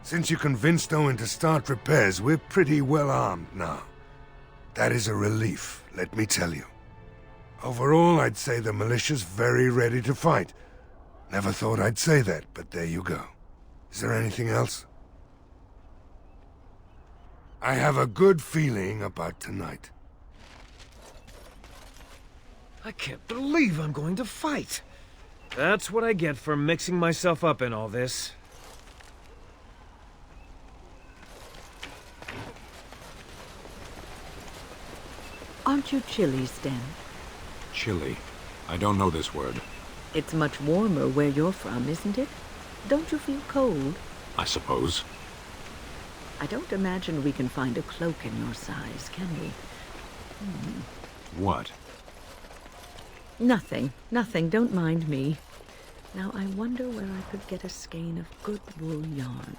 Since you convinced Owen to start repairs, we're pretty well armed now. That is a relief, let me tell you. Overall, I'd say the militia's very ready to fight. Never thought I'd say that, but there you go. Is there anything else? I have a good feeling about tonight. I can't believe I'm going to fight. That's what I get for mixing myself up in all this. Aren't you chilly, Sten? Chilly. I don't know this word. It's much warmer where you're from, isn't it? Don't you feel cold? I suppose. I don't imagine we can find a cloak in your size, can we? What? Nothing. Nothing. Don't mind me. Now, I wonder where I could get a skein of good wool yarn.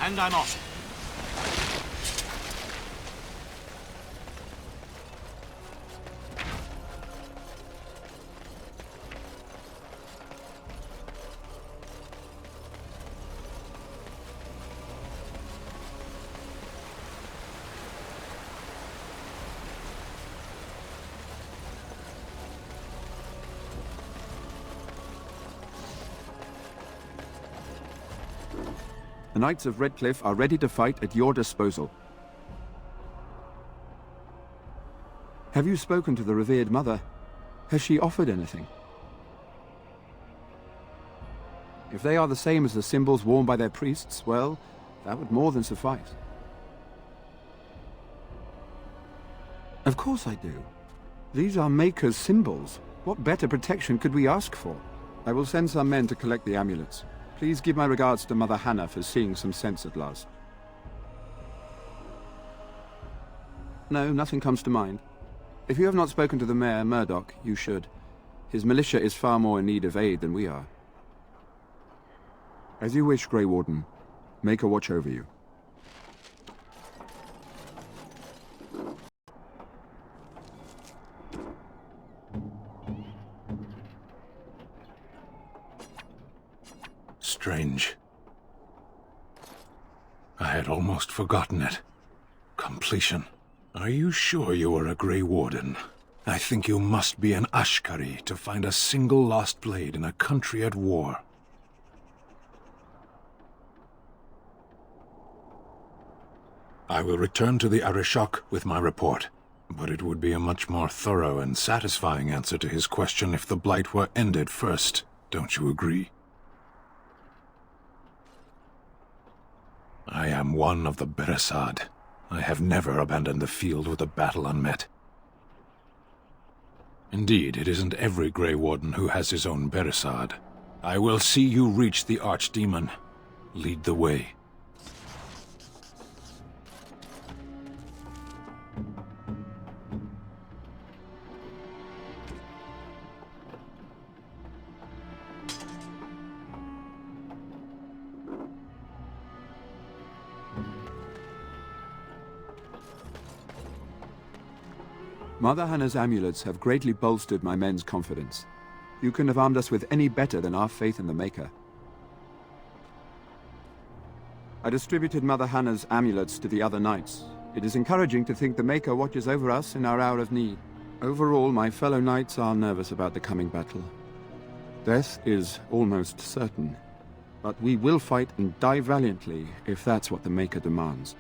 And I'm off. The Knights of Redcliffe are ready to fight at your disposal. Have you spoken to the revered mother? Has she offered anything? If they are the same as the symbols worn by their priests, well, that would more than suffice. Of course I do. These are Maker's symbols. What better protection could we ask for? I will send some men to collect the amulets. Please give my regards to Mother Hannah for seeing some sense at last. No, nothing comes to mind. If you have not spoken to the Mayor, Murdoch, you should. His militia is far more in need of aid than we are. As you wish, Grey Warden. Maker watch over you. Strange. I had almost forgotten it. Completion. Are you sure you are a Grey Warden? I think you must be an Ashkari to find a single lost blade in a country at war. I will return to the Arishok with my report, but it would be a much more thorough and satisfying answer to his question if the Blight were ended first. Don't you agree? I am one of the Beresad. I have never abandoned the field with a battle unmet. Indeed, it isn't every Grey Warden who has his own Beresad. I will see you reach the Archdemon. Lead the way. Mother Hannah's amulets have greatly bolstered my men's confidence. You couldn't have armed us with any better than our faith in the Maker. I distributed Mother Hannah's amulets to the other knights. It is encouraging to think the Maker watches over us in our hour of need. Overall, my fellow knights are nervous about the coming battle. Death is almost certain, but we will fight and die valiantly if that's what the Maker demands.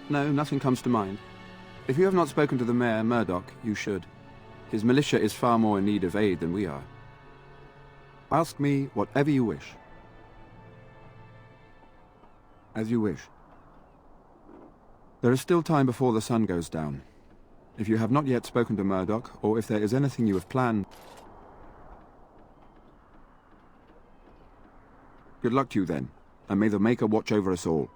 No, nothing comes to mind. If you have not spoken to the Mayor, Murdoch, you should. His militia is far more in need of aid than we are. Ask me whatever you wish. As you wish. There is still time before the sun goes down. If you have not yet spoken to Murdoch, or if there is anything you have planned... Good luck to you then, and may the Maker watch over us all.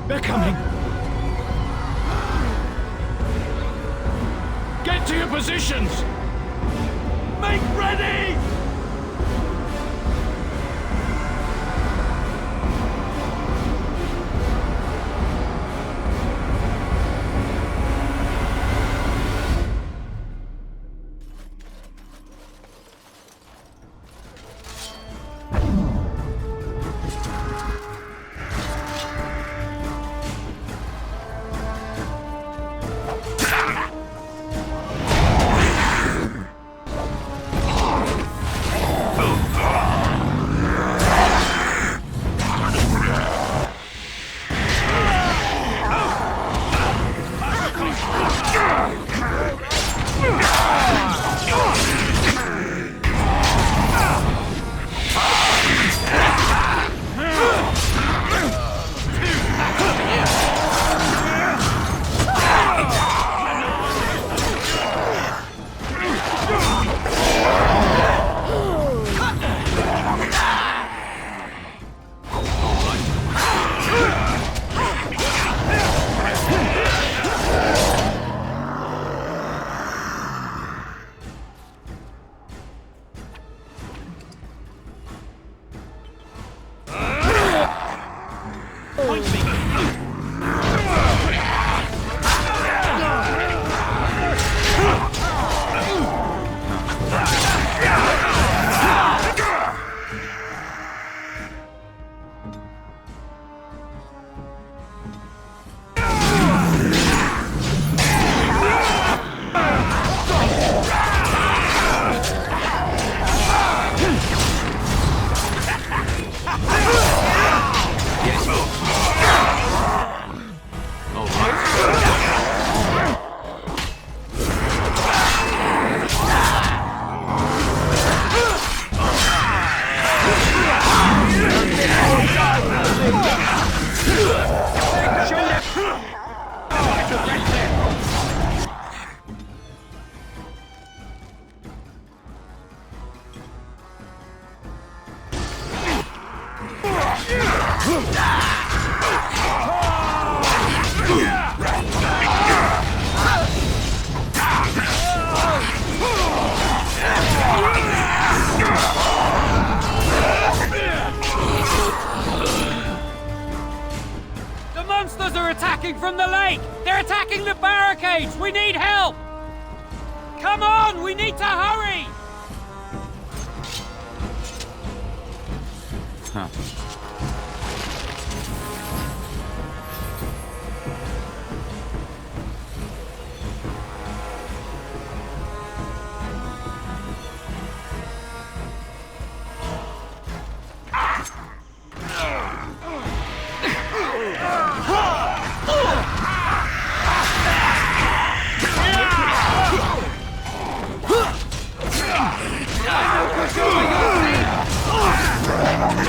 They're coming! Get to your positions! Make ready! The monsters are attacking from the lake! They're attacking the barricades! We need help! Come on! We need to hurry! Huh.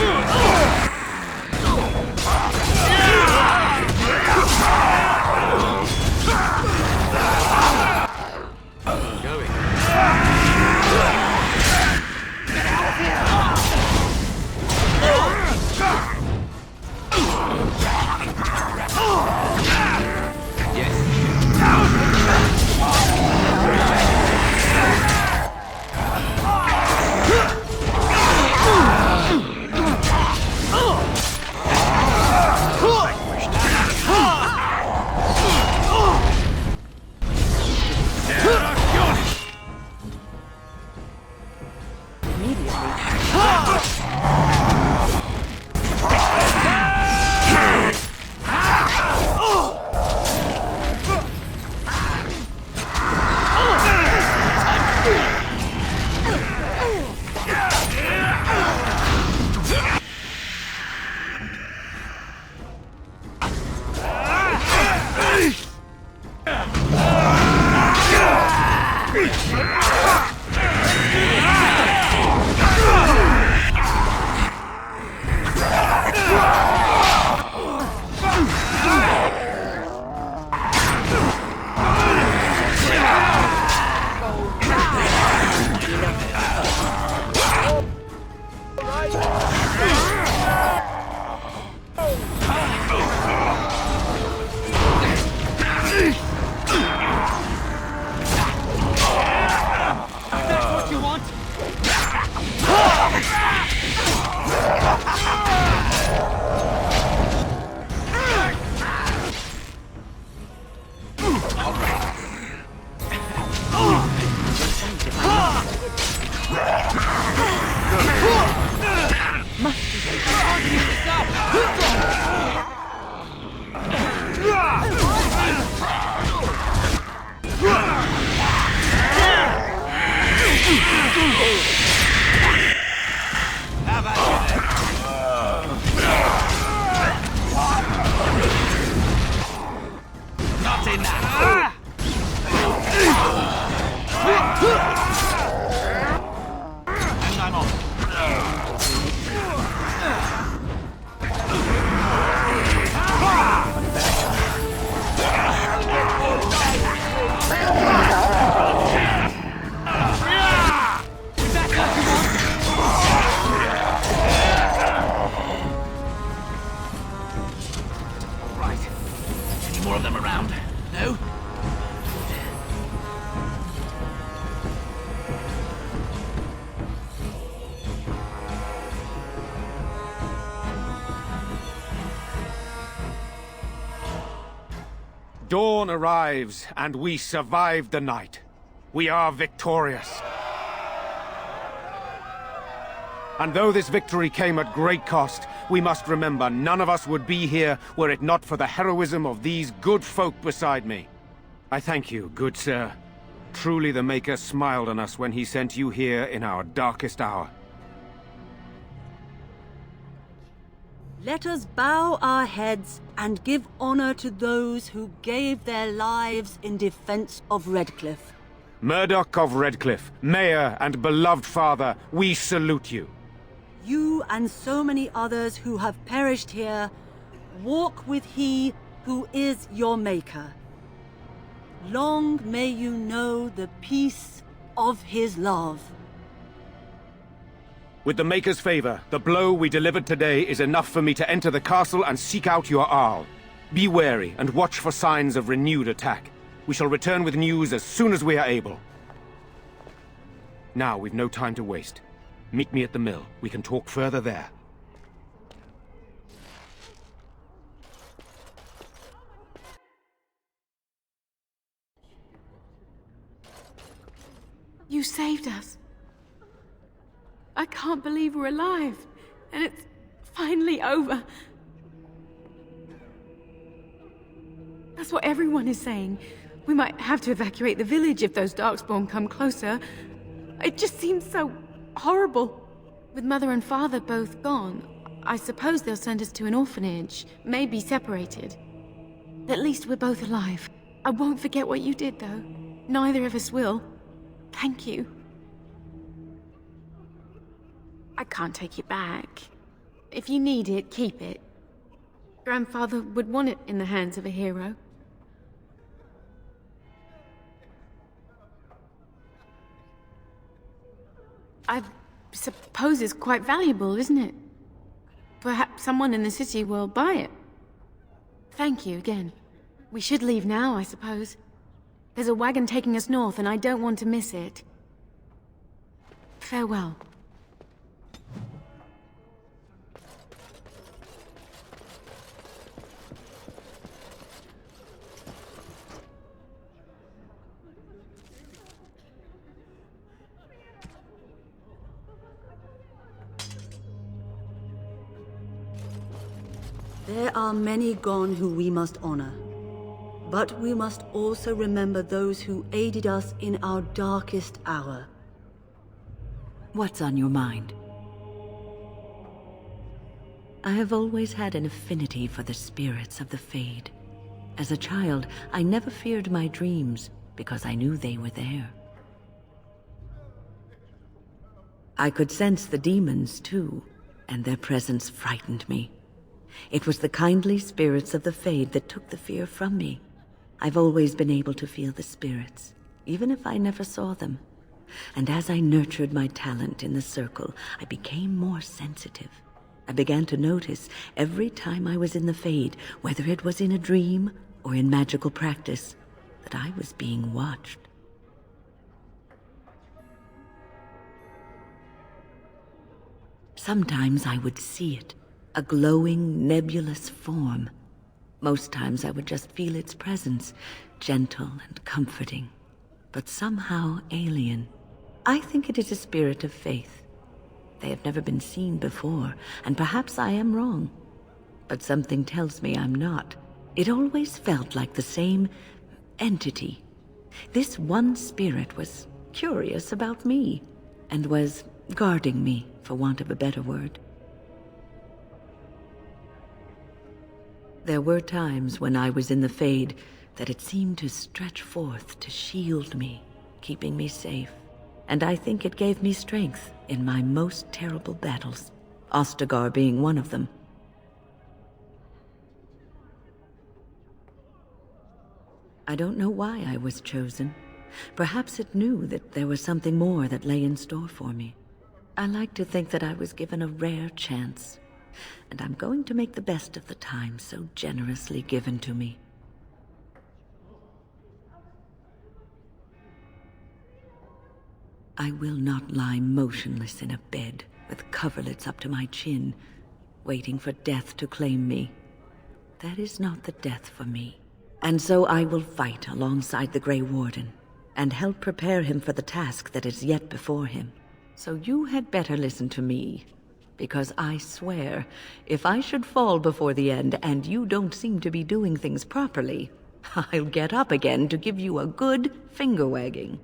Ugh! keep this up! Not enough! And I'm on. Right. Any more of them around? No? Dawn arrives, and we survived the night. We are victorious. And though this victory came at great cost, we must remember none of us would be here were it not for the heroism of these good folk beside me. I thank you, good sir. Truly the Maker smiled on us when he sent you here in our darkest hour. Let us bow our heads and give honor to those who gave their lives in defense of Redcliffe. Murdoch of Redcliffe, Mayor and beloved father, we salute you. You and so many others who have perished here, walk with he who is your Maker. Long may you know the peace of his love. With the Maker's favor, the blow we delivered today is enough for me to enter the castle and seek out your Arl. Be wary and watch for signs of renewed attack. We shall return with news as soon as we are able. Now we've no time to waste. Meet me at the mill. We can talk further there. You saved us. I can't believe we're alive, and it's finally over. That's what everyone is saying. We might have to evacuate the village if those Darkspawn come closer. It just seems so horrible. With Mother and Father both gone, I suppose they'll send us to an orphanage, maybe separated. At least we're both alive. I won't forget what you did, though. Neither of us will. Thank you. I can't take it back. If you need it, keep it. Grandfather would want it in the hands of a hero. I suppose it's quite valuable, isn't it? Perhaps someone in the city will buy it. Thank you again. We should leave now, I suppose. There's a wagon taking us north, and I don't want to miss it. Farewell. There are many gone who we must honor. But we must also remember those who aided us in our darkest hour. What's on your mind? I have always had an affinity for the spirits of the Fade. As a child, I never feared my dreams because I knew they were there. I could sense the demons, too, and their presence frightened me. It was the kindly spirits of the Fade that took the fear from me. I've always been able to feel the spirits, even if I never saw them. And as I nurtured my talent in the circle, I became more sensitive. I began to notice every time I was in the Fade, whether it was in a dream or in magical practice, that I was being watched. Sometimes I would see it, a glowing, nebulous form. Most times I would just feel its presence, gentle and comforting, but somehow alien. I think it is a spirit of faith. They have never been seen before, and perhaps I am wrong. But something tells me I'm not. It always felt like the same entity. This one spirit was curious about me, and was guarding me, for want of a better word. There were times when I was in the Fade that it seemed to stretch forth to shield me, keeping me safe. And I think it gave me strength in my most terrible battles, Ostagar being one of them. I don't know why I was chosen. Perhaps it knew that there was something more that lay in store for me. I like to think that I was given a rare chance, and I'm going to make the best of the time so generously given to me. I will not lie motionless in a bed with coverlets up to my chin, waiting for death to claim me. That is not the death for me. And so I will fight alongside the Grey Warden, and help prepare him for the task that is yet before him. So you had better listen to me, because I swear, if I should fall before the end and you don't seem to be doing things properly, I'll get up again to give you a good finger-wagging.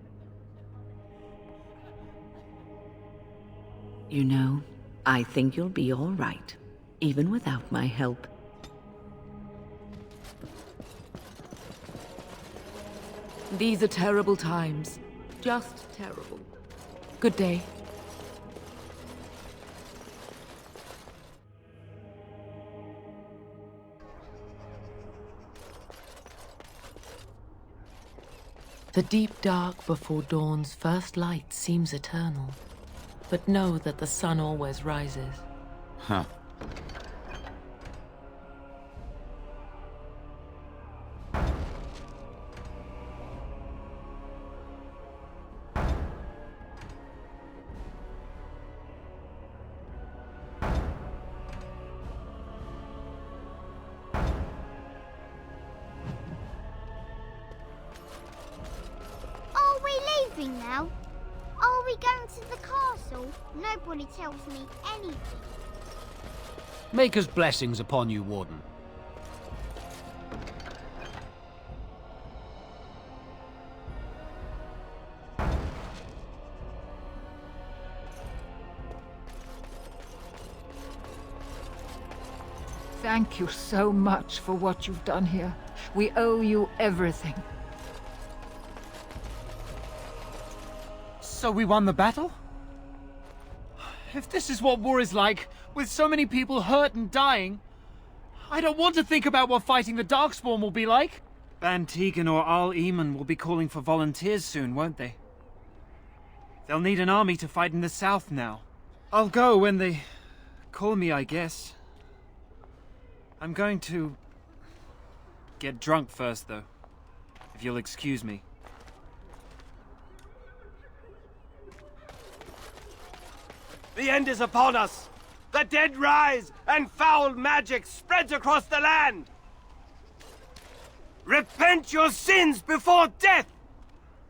You know, I think you'll be all right, even without my help. These are terrible times. Just terrible. Good day. The deep dark before dawn's first light seems eternal. But know that the sun always rises. Huh. Now? Are we going to the castle? Nobody tells me anything. Maker's blessings upon you, Warden. Thank you so much for what you've done here. We owe you everything. So we won the battle? If this is what war is like, with so many people hurt and dying, I don't want to think about what fighting the Darkspawn will be like. Van Tegan or Al-Eamon will be calling for volunteers soon, won't they? They'll need an army to fight in the south now. I'll go when they call me, I guess. I'm going to get drunk first, though, if you'll excuse me. The end is upon us! The dead rise, and foul magic spreads across the land! Repent your sins before death!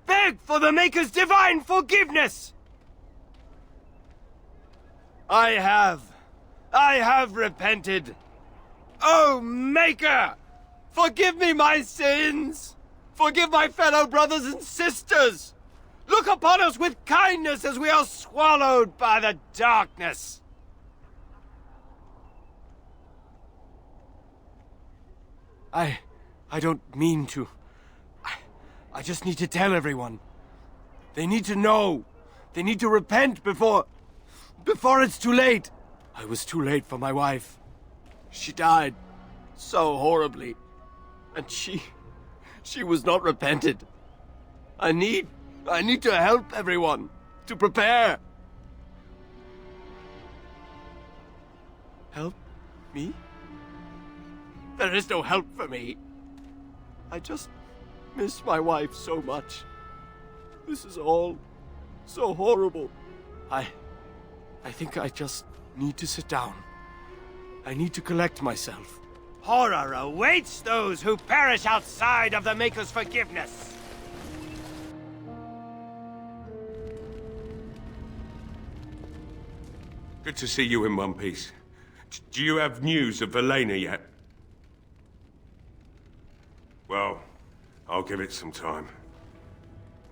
Beg for the Maker's divine forgiveness! I have repented. Oh, Maker! Forgive me my sins! Forgive my fellow brothers and sisters! Look upon us with kindness as we are swallowed by the darkness! I don't mean to. I just need to tell everyone. They need to know. They need to repent before it's too late. I was too late for my wife. She died so horribly. And she was not repented. I need to help everyone, to prepare. Help me? There is no help for me. I just miss my wife so much. This is all so horrible. I think I just need to sit down. I need to collect myself. Horror awaits those who perish outside of the Maker's forgiveness. Good to see you in one piece. Do you have news of Velena yet? Well, I'll give it some time.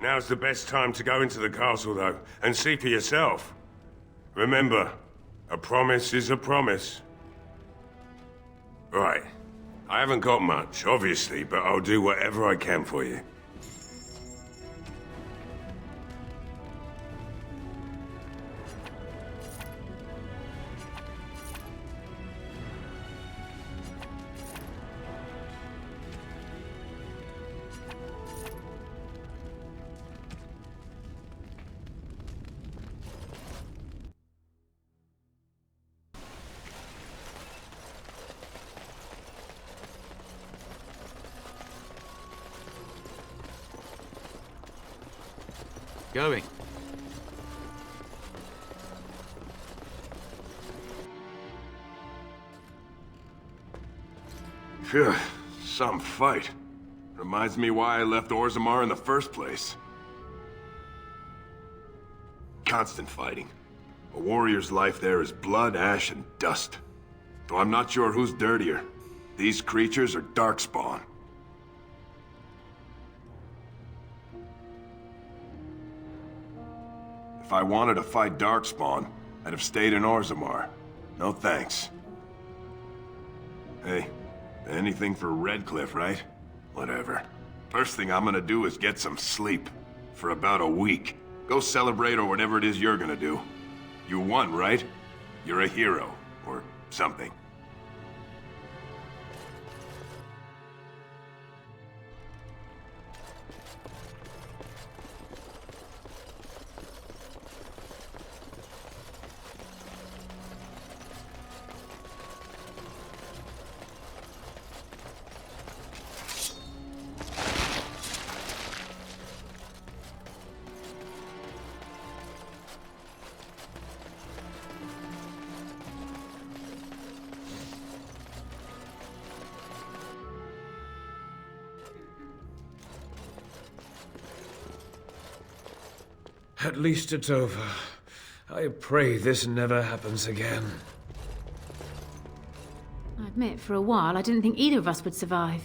Now's the best time to go into the castle, though, and see for yourself. Remember, a promise is a promise. Right. I haven't got much, obviously, but I'll do whatever I can for you. Going. Phew, some fight. Reminds me why I left Orzammar in the first place. Constant fighting. A warrior's life there is blood, ash, and dust. Though I'm not sure who's dirtier. These creatures are darkspawn. If I wanted to fight darkspawn, I'd have stayed in Orzammar. No thanks. Hey, anything for Redcliffe, right? Whatever. First thing I'm gonna do is get some sleep. For about a week. Go celebrate or whatever it is you're gonna do. You won, right? You're a hero. Or something. At least it's over. I pray this never happens again. I admit, for a while, I didn't think either of us would survive.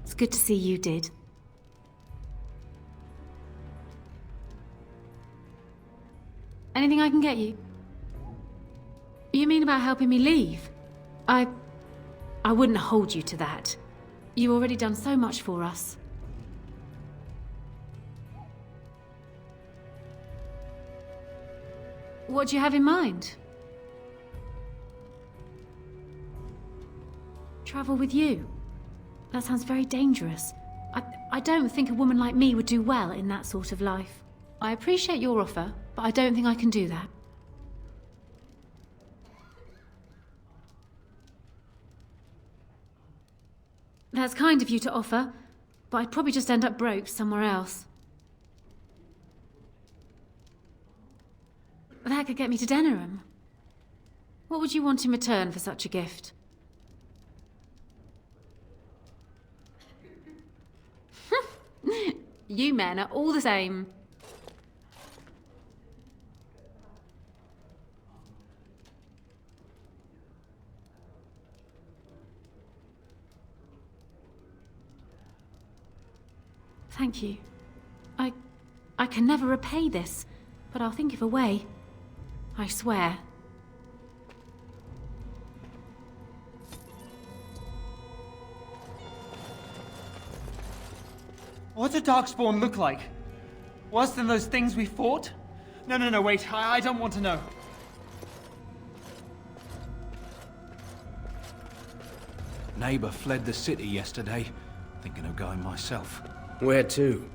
It's good to see you did. Anything I can get you? You mean about helping me leave? I wouldn't hold you to that. You've already done so much for us. What do you have in mind? Travel with you? That sounds very dangerous. I don't think a woman like me would do well in that sort of life. I appreciate your offer, but I don't think I can do that. That's kind of you to offer, but I'd probably just end up broke somewhere else. That could get me to Denerim. What would you want in return for such a gift? You men are all the same. Thank you. I can never repay this, but I'll think of a way. I swear. What do Darkspawn look like? Worse than those things we fought? No, wait. I don't want to know. Neighbor fled the city yesterday. Thinking of going myself. Where to?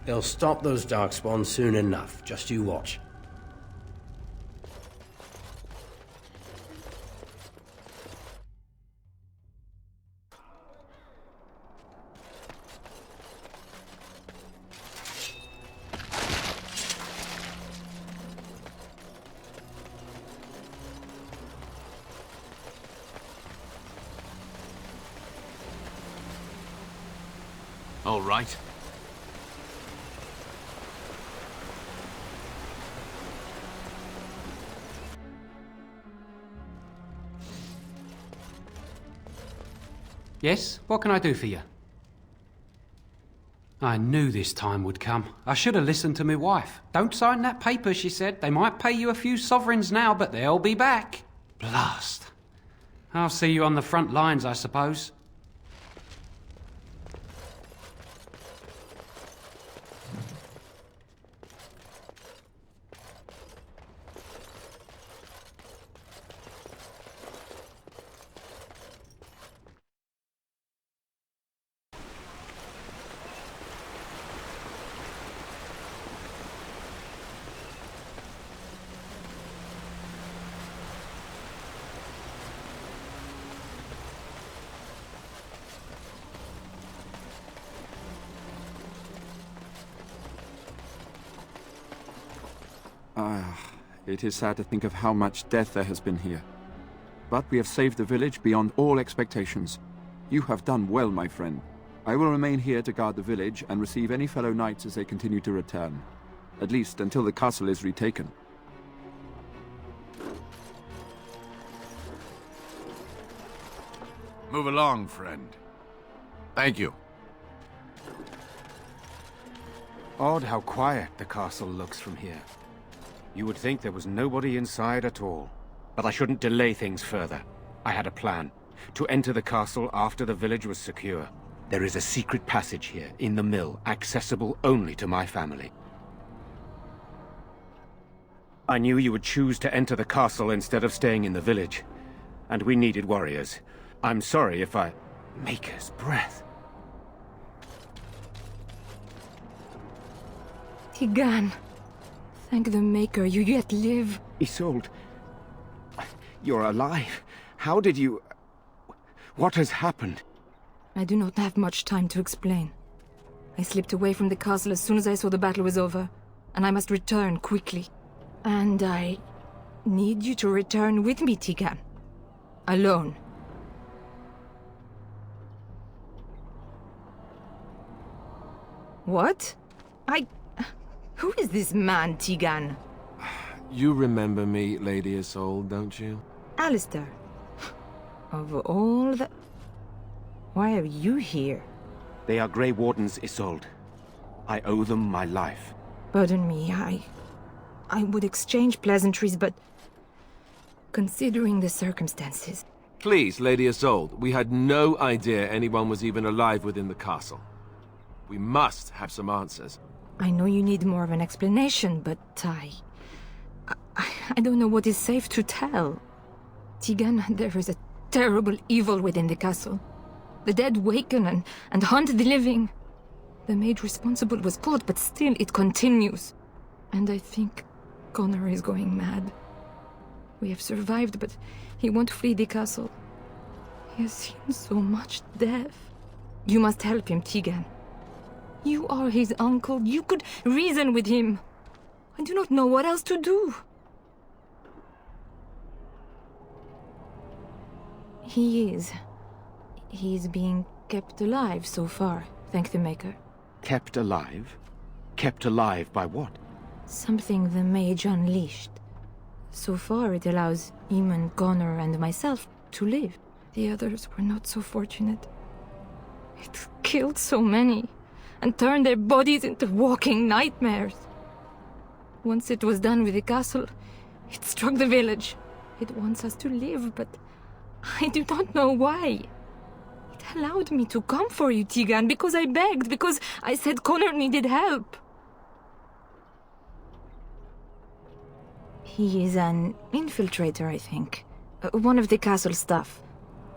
They'll stop those Darkspawn soon enough. Just you watch. All right. Yes? What can I do for you? I knew this time would come. I should have listened to my wife. Don't sign that paper, she said. They might pay you a few sovereigns now, but they'll be back. Blast. I'll see you on the front lines, I suppose. It is sad to think of how much death there has been here. But we have saved the village beyond all expectations. You have done well, my friend. I will remain here to guard the village and receive any fellow knights as they continue to return. At least until the castle is retaken. Move along, friend. Thank you. Odd how quiet the castle looks from here. You would think there was nobody inside at all. But I shouldn't delay things further. I had a plan. To enter the castle after the village was secure. There is a secret passage here, in the mill, accessible only to my family. I knew you would choose to enter the castle instead of staying in the village. And we needed warriors. I'm sorry if I... Maker's breath. Tigan. Thank the Maker, you yet live. Isolde, you're alive. How did you... What has happened? I do not have much time to explain. I slipped away from the castle as soon as I saw the battle was over, and I must return quickly. And I need you to return with me, Tigan. Alone. What? Who is this man, Tigan? You remember me, Lady Isolde, don't you? Alistair. Of all the... Why are you here? They are Grey Wardens, Isolde. I owe them my life. Pardon me, I would exchange pleasantries, but... Considering the circumstances... Please, Lady Isolde, we had no idea anyone was even alive within the castle. We must have some answers. I know you need more of an explanation, but I don't know what is safe to tell. Tigan, there is a terrible evil within the castle. The dead waken and haunt the living. The maid responsible was caught, but still it continues. And I think Connor is going mad. We have survived, but he won't flee the castle. He has seen so much death. You must help him, Tigan. You are his uncle. You could reason with him. I do not know what else to do. He is being kept alive so far, thank the Maker. Kept alive? Kept alive by what? Something the mage unleashed. So far it allows Eamon, Connor, and myself to live. The others were not so fortunate. It killed so many, and turned their bodies into walking nightmares. Once it was done with the castle, it struck the village. It wants us to live, but I do not know why. It allowed me to come for you, Tigan, because I begged, because I said Connor needed help. He is an infiltrator, I think. One of the castle staff.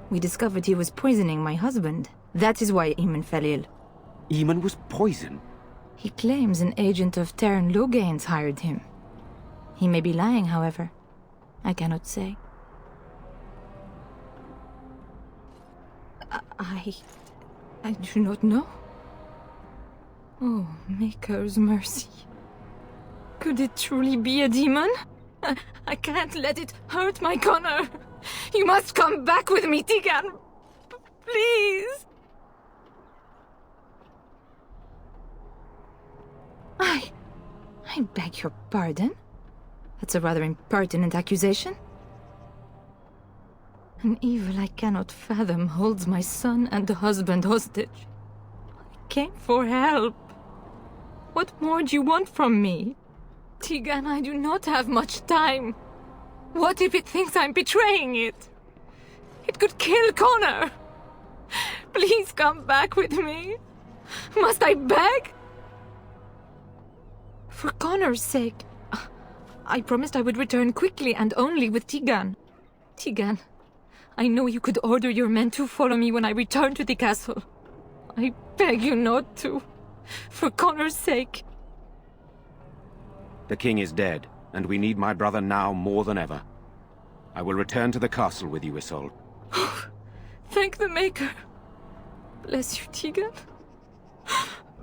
We discovered he was poisoning my husband. That is why Eamon fell ill. Eamon was poisoned? He claims an agent of Terran Logain's hired him. He may be lying, however. I cannot say. I do not know. Oh, Maker's mercy. Could it truly be a demon? I can't let it hurt my Connor. You must come back with me, Tigan. Please. I beg your pardon? That's a rather impertinent accusation. An evil I cannot fathom holds my son and husband hostage. I came for help. What more do you want from me? Tegan, I do not have much time. What if it thinks I'm betraying it? It could kill Connor. Please come back with me. Must I beg? For Connor's sake. I promised I would return quickly and only with Tegan. Tegan, I know you could order your men to follow me when I return to the castle. I beg you not to. For Connor's sake. The king is dead, and we need my brother now more than ever. I will return to the castle with you, Isolde. Thank the Maker. Bless you, Tegan.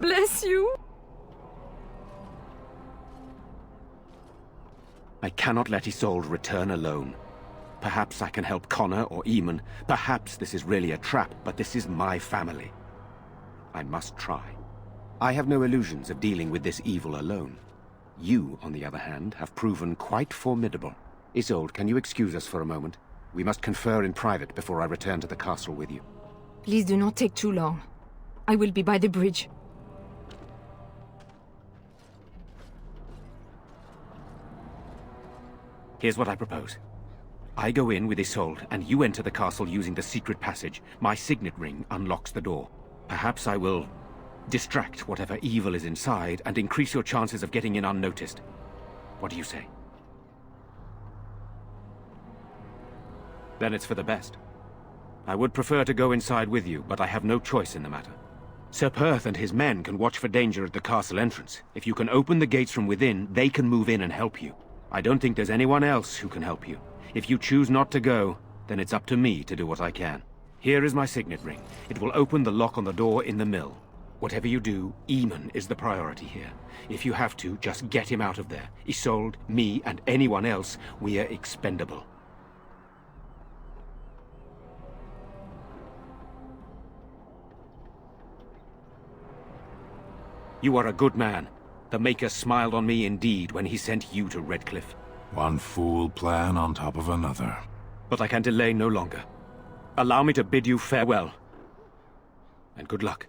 Bless you. I cannot let Isolde return alone. Perhaps I can help Connor or Aedan. Perhaps this is really a trap, but this is my family. I must try. I have no illusions of dealing with this evil alone. You, on the other hand, have proven quite formidable. Isolde, can you excuse us for a moment? We must confer in private before I return to the castle with you. Please do not take too long. I will be by the bridge. Here's what I propose. I go in with Isolde, and you enter the castle using the secret passage. My signet ring unlocks the door. Perhaps I will distract whatever evil is inside and increase your chances of getting in unnoticed. What do you say? Then it's for the best. I would prefer to go inside with you, but I have no choice in the matter. Sir Perth and his men can watch for danger at the castle entrance. If you can open the gates from within, they can move in and help you. I don't think there's anyone else who can help you. If you choose not to go, then it's up to me to do what I can. Here is my signet ring. It will open the lock on the door in the mill. Whatever you do, Aedan is the priority here. If you have to, just get him out of there. Isolde, me, and anyone else, we are expendable. You are a good man. The Maker smiled on me indeed when he sent you to Redcliffe. One fool plan on top of another. But I can delay no longer. Allow me to bid you farewell. And good luck.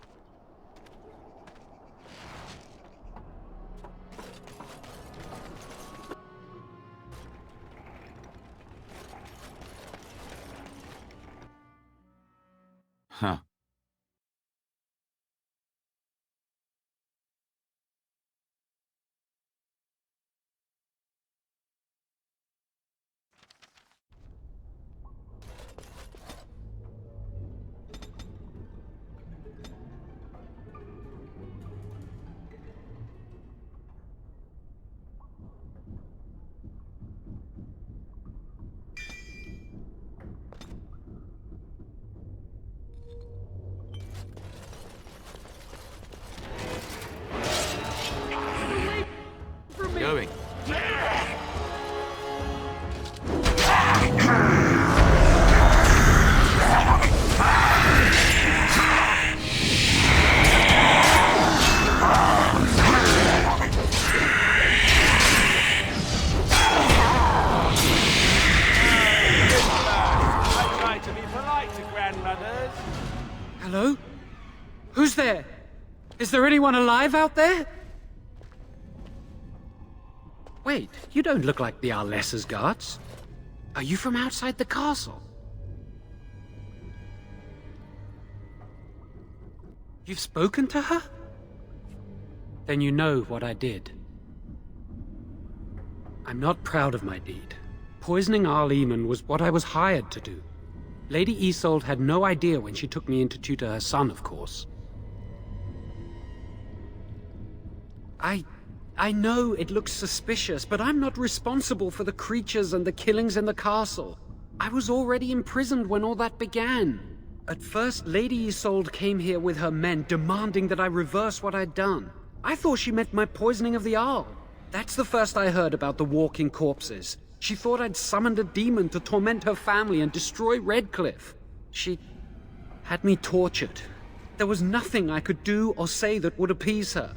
Huh. Going. Hello? Who's there? Is there anyone alive out there? Wait, you don't look like the Arlessa's guards. Are you from outside the castle? You've spoken to her? Then you know what I did. I'm not proud of my deed. Poisoning Aedan was what I was hired to do. Lady Isolde had no idea when she took me in to tutor her son, of course. I know it looks suspicious, but I'm not responsible for the creatures and the killings in the castle. I was already imprisoned when all that began. At first, Lady Isolde came here with her men, demanding that I reverse what I'd done. I thought she meant my poisoning of the Arl. That's the first I heard about the walking corpses. She thought I'd summoned a demon to torment her family and destroy Redcliffe. She had me tortured. There was nothing I could do or say that would appease her.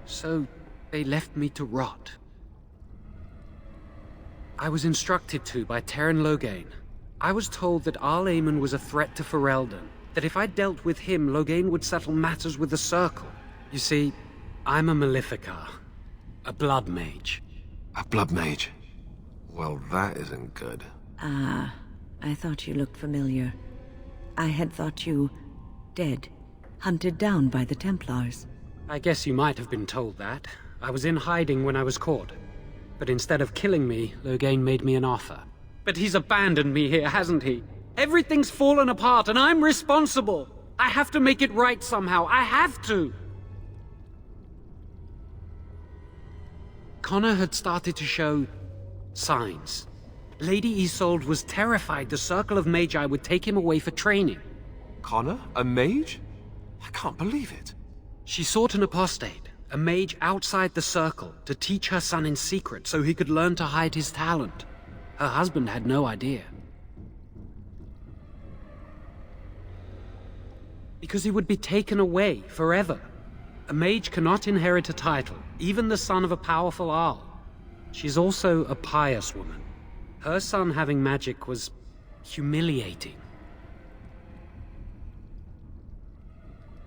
So they left me to rot. I was instructed to by Terran Loghain. I was told that Aedan was a threat to Ferelden, that if I dealt with him, Loghain would settle matters with the Circle. You see, I'm a Maleficar, a blood mage. A blood mage? Well, that isn't good. Ah, I thought you looked familiar. I had thought you dead, hunted down by the Templars. I guess you might have been told that. I was in hiding when I was caught. But instead of killing me, Loghain made me an offer. But he's abandoned me here, hasn't he? Everything's fallen apart and I'm responsible! I have to make it right somehow, I have to! Connor had started to show signs. Lady Isolde was terrified the Circle of Magi would take him away for training. Connor? A mage? I can't believe it. She sought an apostate, a mage outside the Circle, to teach her son in secret so he could learn to hide his talent. Her husband had no idea. Because he would be taken away forever. A mage cannot inherit a title, even the son of a powerful Arl. She's also a pious woman. Her son having magic was humiliating.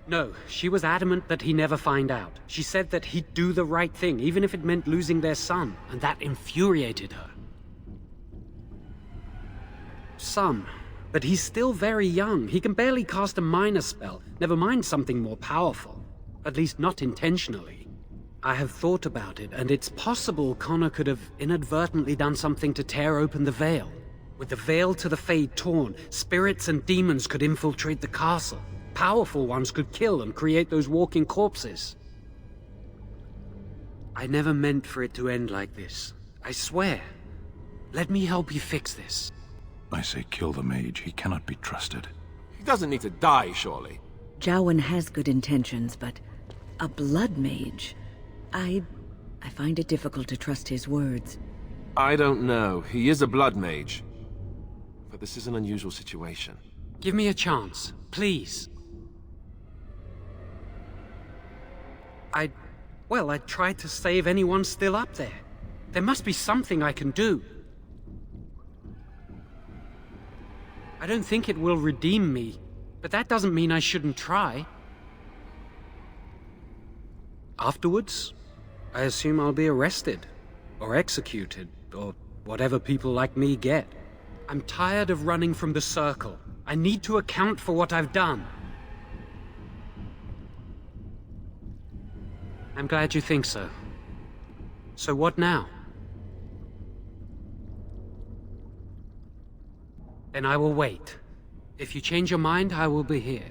No, she was adamant that he never find out. She said that he'd do the right thing, even if it meant losing their son, and that infuriated her. Son, but he's still very young. He can barely cast a minor spell, never mind something more powerful. At least not intentionally. I have thought about it, and it's possible Connor could have inadvertently done something to tear open the veil. With the veil to the Fade torn, spirits and demons could infiltrate the castle. Powerful ones could kill and create those walking corpses. I never meant for it to end like this. I swear. Let me help you fix this. I say kill the mage. He cannot be trusted. He doesn't need to die, surely. Jowan has good intentions, but a blood mage? I find it difficult to trust his words. I don't know. He is a blood mage. But this is an unusual situation. Give me a chance, please. Well, I tried to save anyone still up there. There must be something I can do. I don't think it will redeem me, but that doesn't mean I shouldn't try. Afterwards, I assume I'll be arrested, or executed, or whatever people like me get. I'm tired of running from the Circle. I need to account for what I've done. I'm glad you think so. So what now? Then I will wait. If you change your mind, I will be here.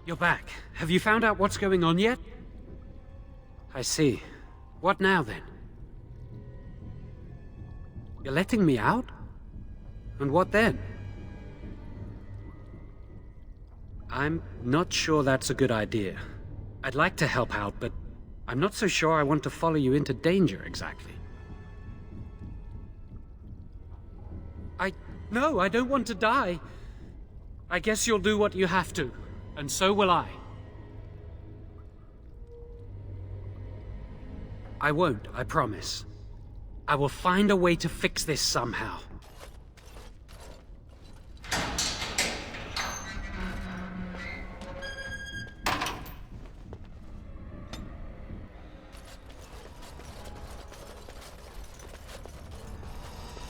You're back. Have you found out what's going on yet? I see. What now, then? You're letting me out? And what then? I'm not sure that's a good idea. I'd like to help out, but I'm not so sure I want to follow you into danger, exactly. No, I don't want to die. I guess you'll do what you have to, and so will I. I won't, I promise. I will find a way to fix this somehow.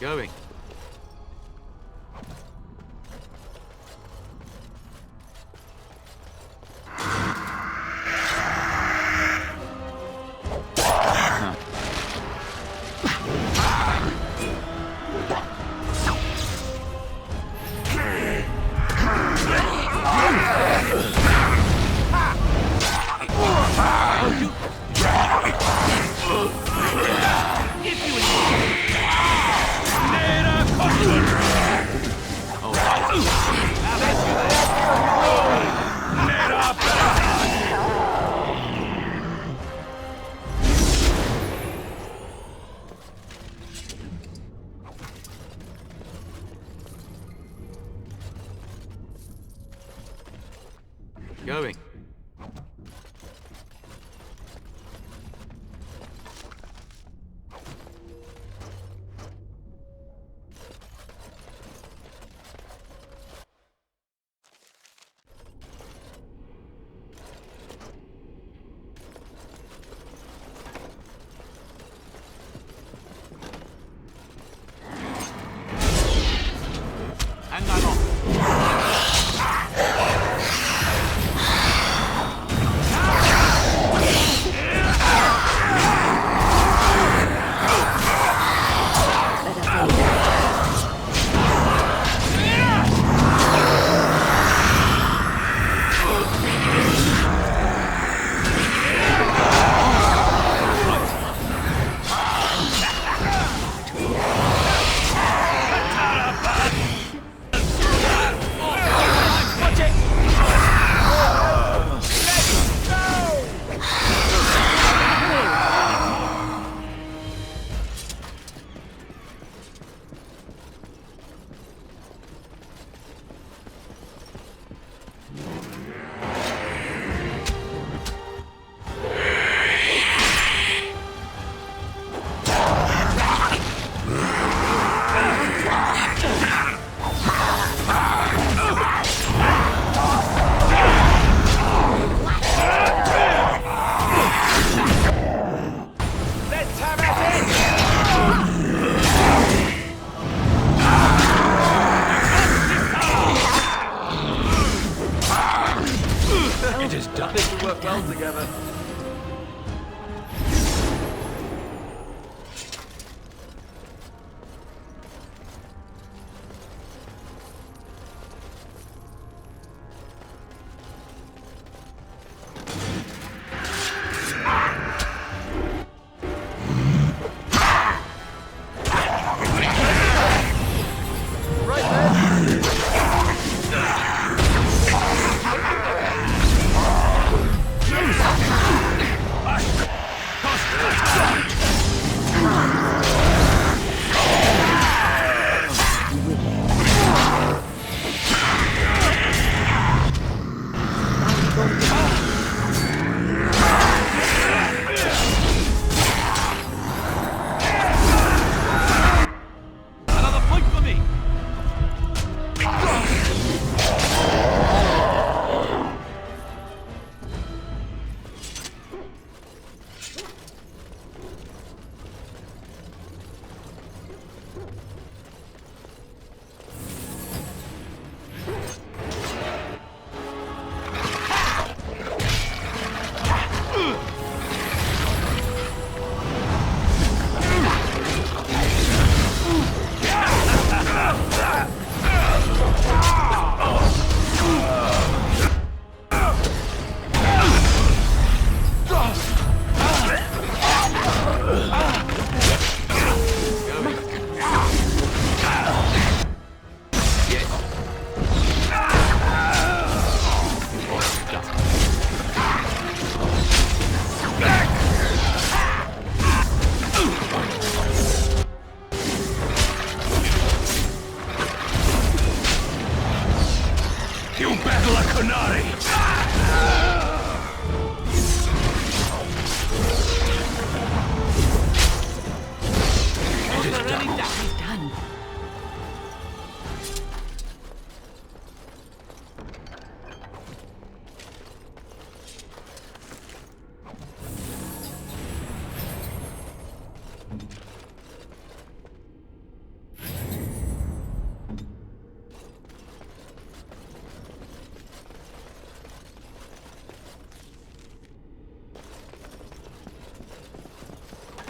Going. Going.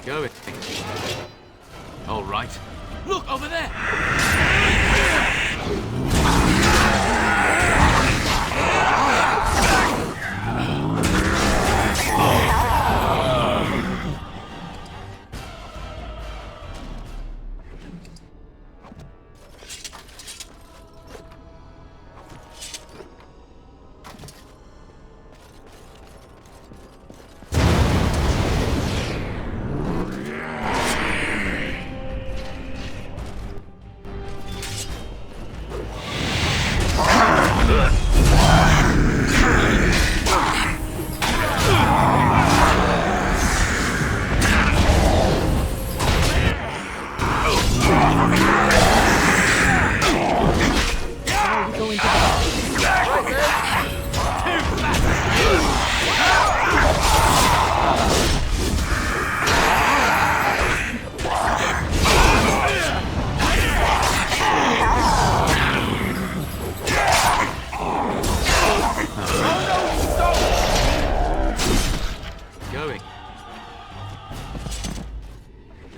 Going. All right. Look, over there!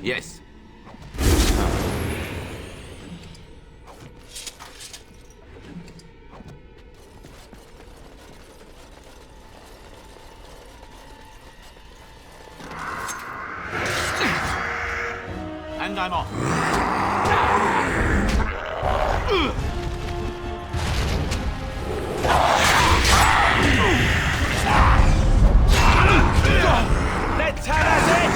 Yes. And I'm off. Let's have at it!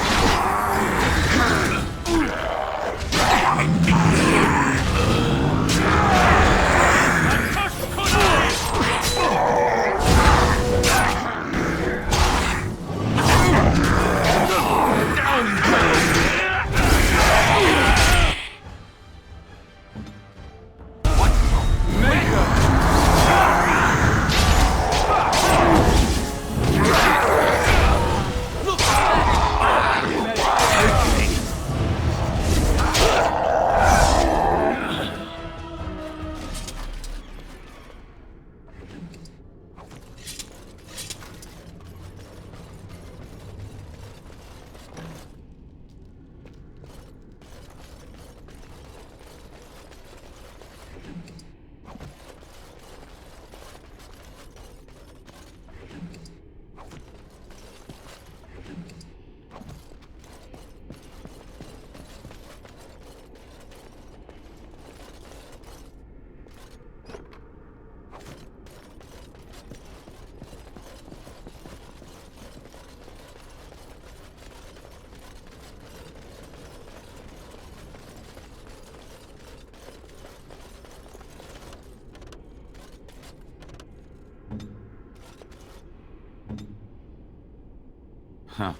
Huh.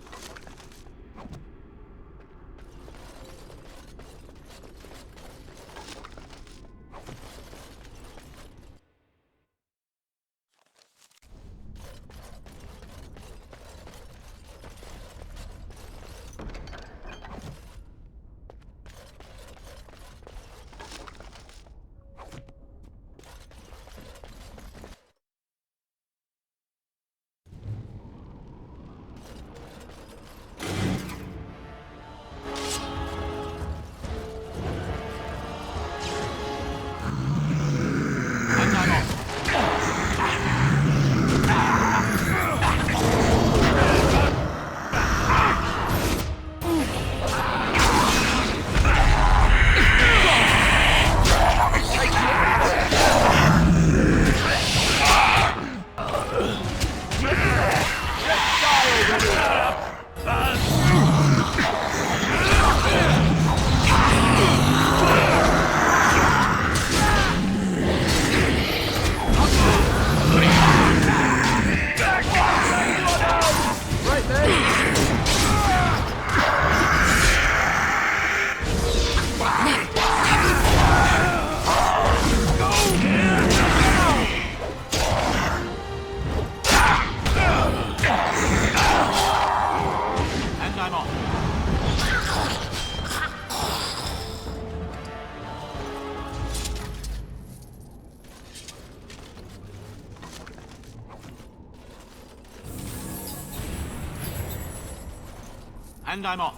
And I'm off.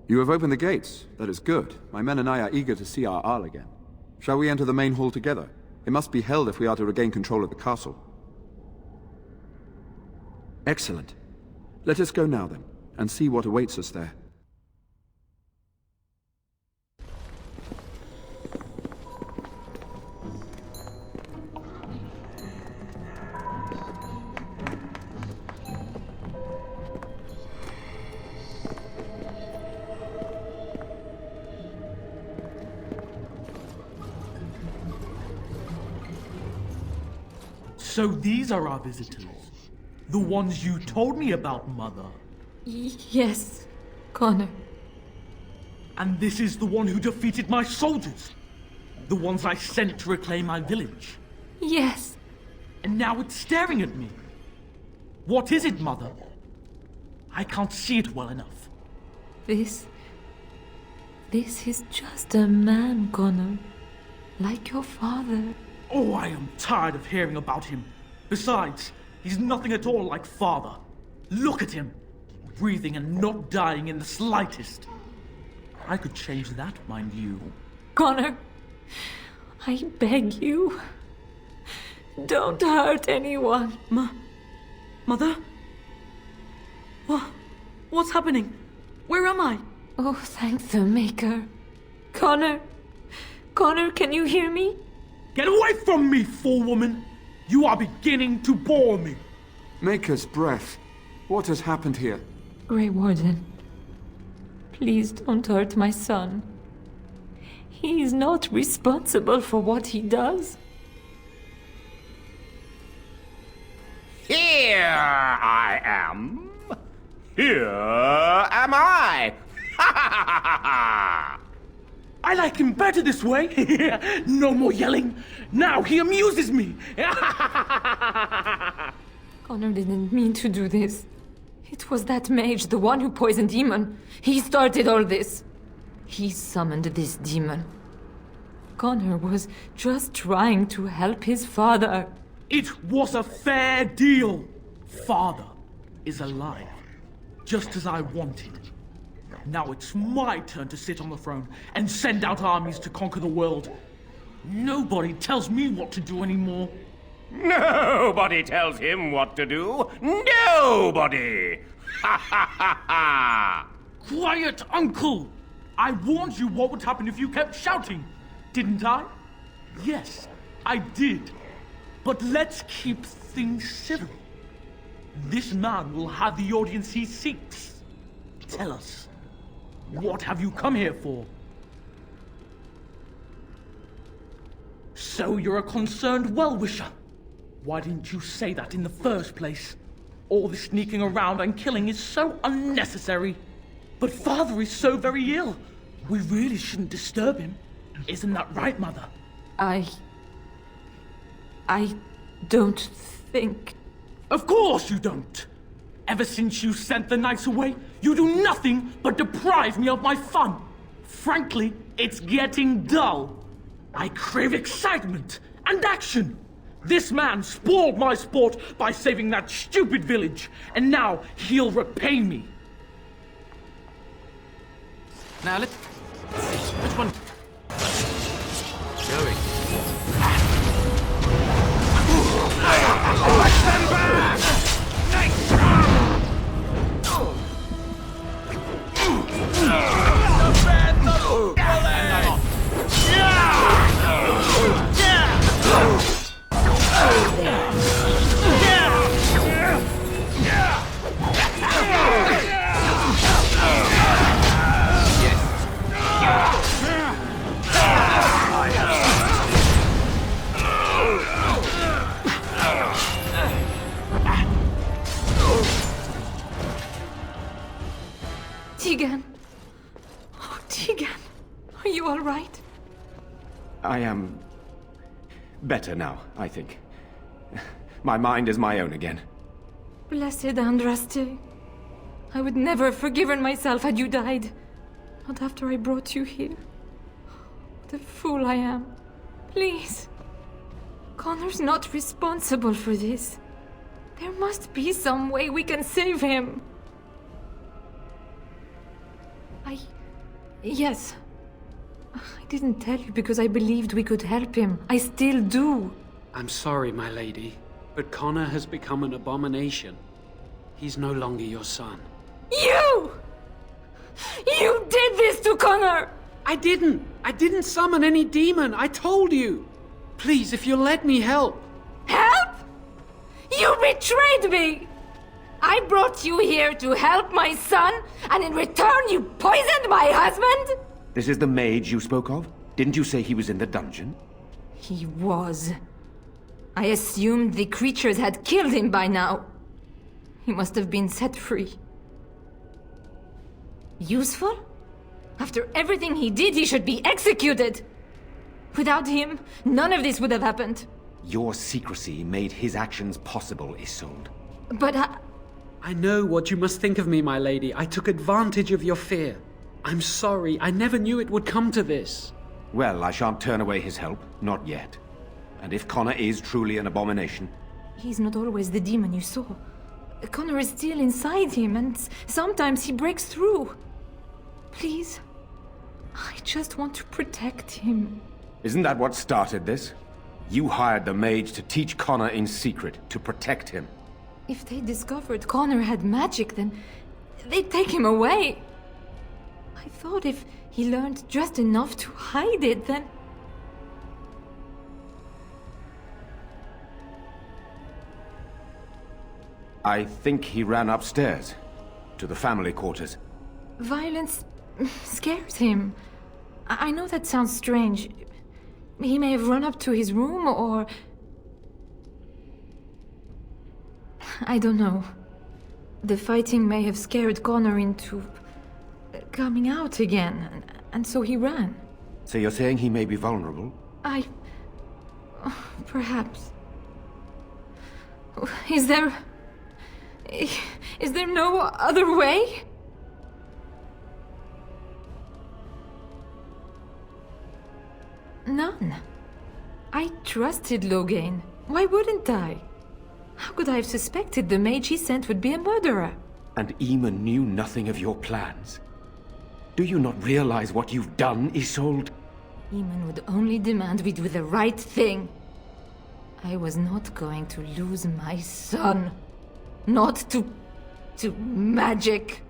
You have opened the gates. That is good. My men and I are eager to see our Arl again. Shall we enter the main hall together? It must be held if we are to regain control of the castle. Excellent. Let us go now, then, and see what awaits us there. So these are our visitors. The ones you told me about, Mother. Yes, Connor. And this is the one who defeated my soldiers. The ones I sent to reclaim my village. Yes. And now it's staring at me. What is it, Mother? I can't see it well enough. This is just a man, Connor. Like your father. Oh, I am tired of hearing about him. Besides, he's nothing at all like Father. Look at him. Breathing and not dying in the slightest. I could change that, mind you. Connor, I beg you. Don't hurt anyone. Mother? What's happening? Where am I? Oh, thank the Maker. Connor, can you hear me? Get away from me, fool woman! You are beginning to bore me. Maker's breath. What has happened here? Grey Warden, please don't hurt my son. He is not responsible for what he does. Here I am. Here am I. I like him better this way. No more yelling. Now he amuses me. Connor didn't mean to do this. It was that mage, the one who poisoned Demon. He started all this. He summoned this demon. Connor was just trying to help his father. It was a fair deal. Father is alive, just as I wanted. Now it's my turn to sit on the throne and send out armies to conquer the world. Nobody tells me what to do anymore. Nobody tells him what to do. Nobody! Ha ha ha ha! Quiet, Uncle! I warned you what would happen if you kept shouting, didn't I? Yes, I did. But let's keep things civil. This man will have the audience he seeks. Tell us, what have you come here for? So you're a concerned well-wisher. Why didn't you say that in the first place? All this sneaking around and killing is so unnecessary. But Father is so very ill. We really shouldn't disturb him. Isn't that right, Mother? I don't think... Of course you don't! Ever since you sent the knights away, you do nothing but deprive me of my fun. Frankly, it's getting dull. I crave excitement and action. This man spoiled my sport by saving that stupid village, and now he'll repay me. Now let's see. Which one? Going. Stand back! Tegan. Oh, Tegan. Are you all right? I am... better now, I think. My mind is my own again. Blessed Andraste. I would never have forgiven myself had you died. Not after I brought you here. What a fool I am. Please. Connor's not responsible for this. There must be some way we can save him. Yes. I didn't tell you because I believed we could help him. I still do. I'm sorry, my lady, but Connor has become an abomination. He's no longer your son. You! You did this to Connor! I didn't summon any demon. I told you. Please, if you'll let me help. Help? You betrayed me! I brought you here to help my son, and in return you poisoned my husband? This is the mage you spoke of? Didn't you say he was in the dungeon? He was. I assumed the creatures had killed him by now. He must have been set free. Useful? After everything he did, he should be executed! Without him, none of this would have happened. Your secrecy made his actions possible, Isolde. But I know what you must think of me, my lady. I took advantage of your fear. I'm sorry. I never knew it would come to this. Well, I shan't turn away his help. Not yet. And if Connor is truly an abomination... He's not always the demon you saw. Connor is still inside him, and sometimes he breaks through. Please, I just want to protect him. Isn't that what started this? You hired the mage to teach Connor in secret, to protect him. If they discovered Connor had magic, then they'd take him away. I thought if he learned just enough to hide it, then... I think he ran upstairs, to the family quarters. Violence scares him. I know that sounds strange. He may have run up to his room, or... I don't know. The fighting may have scared Connor into... coming out again, and so he ran. So you're saying he may be vulnerable? Perhaps. Is there no other way? None. I trusted Logain. Why wouldn't I? How could I have suspected the mage he sent would be a murderer? And Aedan knew nothing of your plans. Do you not realize what you've done, Isolde? Aedan would only demand we do the right thing. I was not going to lose my son. Not to magic.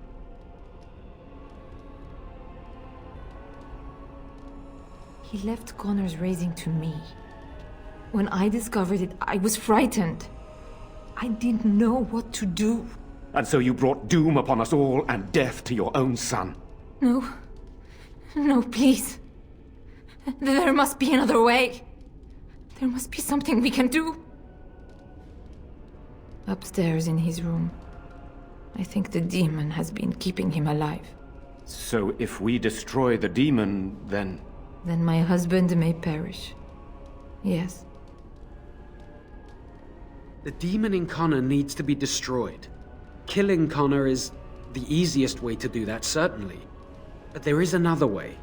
He left Connor's raising to me. When I discovered it, I was frightened. I didn't know what to do. And so you brought doom upon us all and death to your own son. No. No, please. There must be another way. There must be something we can do. Upstairs in his room. I think the demon has been keeping him alive. So if we destroy the demon, then... Then my husband may perish. Yes. The demon in Connor needs to be destroyed. Killing Connor is the easiest way to do that, certainly. But there is another way.